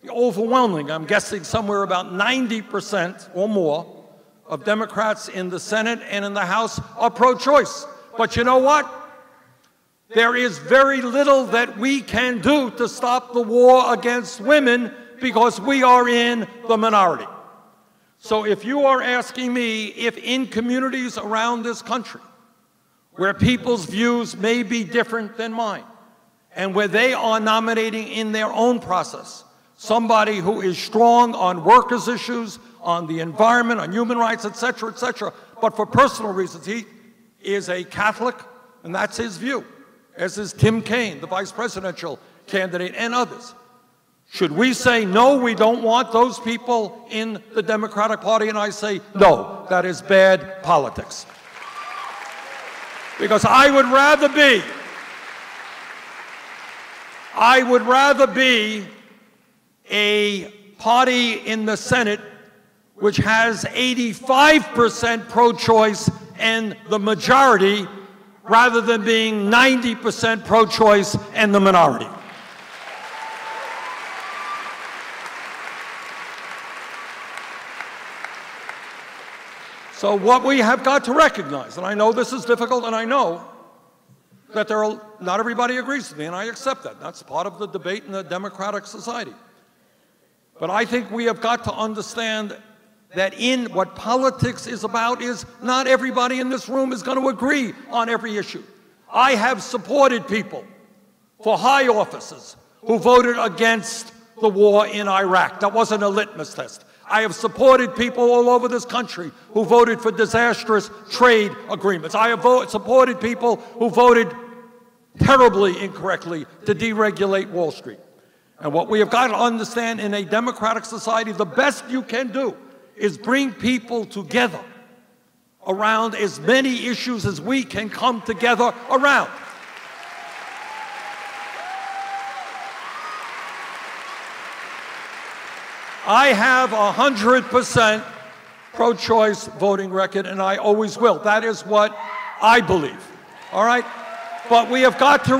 overwhelming, I'm guessing somewhere about 90% or more of Democrats in the Senate and in the House are pro-choice. But you know what? There is very little that we can do to stop the war against women because we are in the minority. So if you are asking me if in communities around this country where people's views may be different than mine and where they are nominating in their own process somebody who is strong on workers' issues, on the environment, on human rights, et cetera, but for personal reasons, he is a Catholic, and that's his view, as is Tim Kaine, the vice presidential candidate, and others. Should we say, no, we don't want those people in the Democratic Party? And I say, no, that is bad politics. Because I would rather be a party in the Senate which has 85% pro-choice and the majority, rather than being 90% pro-choice and the minority. So what we have got to recognize, and I know this is difficult, and I know that not everybody agrees with me, and I accept that. That's part of the debate in a democratic society. But I think we have got to understand that in what politics is about is not everybody in this room is going to agree on every issue. I have supported people for high offices who voted against the war in Iraq. That wasn't a litmus test. I have supported people all over this country who voted for disastrous trade agreements. I have supported people who voted terribly incorrectly to deregulate Wall Street. And what we have got to understand in a democratic society, the best you can do is bring people together around as many issues as we can come together around. I have 100% pro-choice voting record, and I always will. That is what I believe, all right? But we have got to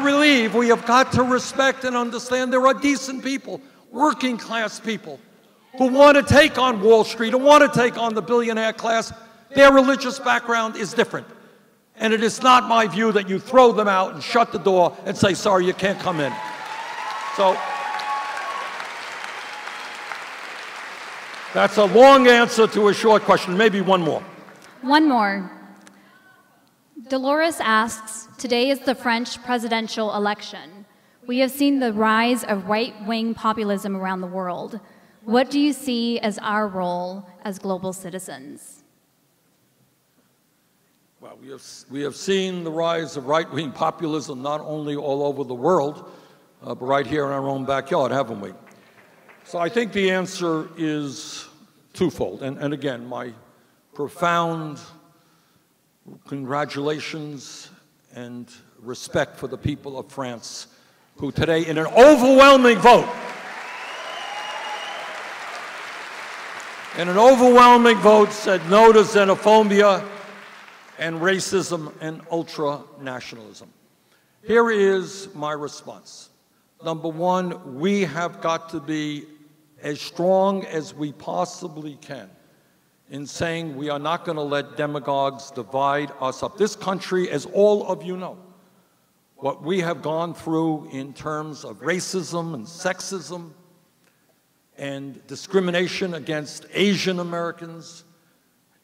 we have got to respect and understand there are decent people, working class people, who want to take on Wall Street, who want to take on the billionaire class. Their religious background is different. And it is not my view that you throw them out and shut the door and say, sorry, you can't come in. So that's a long answer to a short question. Maybe one more. One more. Dolores asks, today is the French presidential election. We have seen the rise of right-wing populism around the world. What do you see as our role as global citizens? Well, we have seen the rise of right-wing populism not only all over the world, but right here in our own backyard, haven't we? So I think the answer is twofold. And again, my profound congratulations and respect for the people of France, who today, in an overwhelming vote, said no to xenophobia and racism and ultra-nationalism. Here is my response. Number one, we have got to be as strong as we possibly can in saying we are not going to let demagogues divide us up. This country, as all of you know, what we have gone through in terms of racism and sexism and discrimination against Asian Americans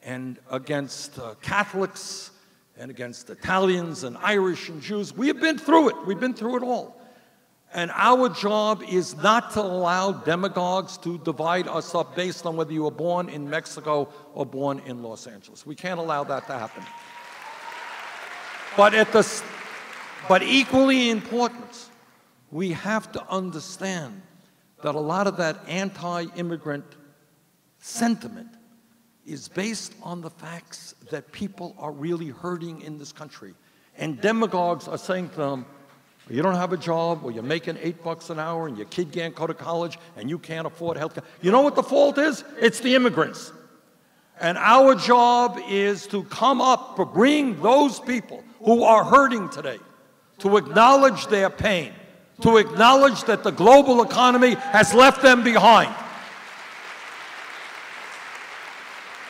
and against Catholics and against Italians and Irish and Jews. We have been through it. We've been through it all. And our job is not to allow demagogues to divide us up based on whether you were born in Mexico or born in Los Angeles. We can't allow that to happen. But equally important, we have to understand that a lot of that anti-immigrant sentiment is based on the facts that people are really hurting in this country. And demagogues are saying to them, you don't have a job, or you're making $8 an hour, and your kid can't go to college, and you can't afford health care. You know what the fault is? It's the immigrants. And our job is to come up, to bring those people who are hurting today, to acknowledge their pain, to acknowledge that the global economy has left them behind,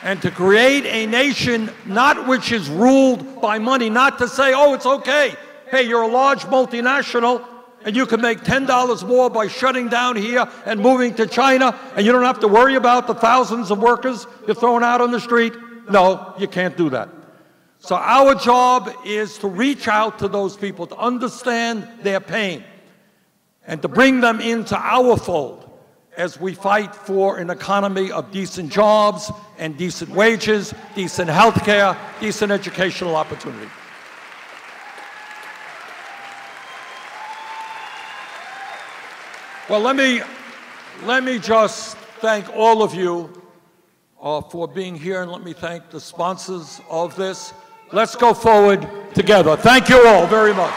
and to create a nation not which is ruled by money, not to say, oh, it's okay. Hey, you're a large multinational, and you can make $10 more by shutting down here and moving to China, and you don't have to worry about the thousands of workers you're throwing out on the street. No, you can't do that. So our job is to reach out to those people, to understand their pain, and to bring them into our fold as we fight for an economy of decent jobs and decent wages, decent health care, decent educational opportunity. Well, let me just thank all of you for being here, and let me thank the sponsors of this. Let's go forward together. Thank you all very much.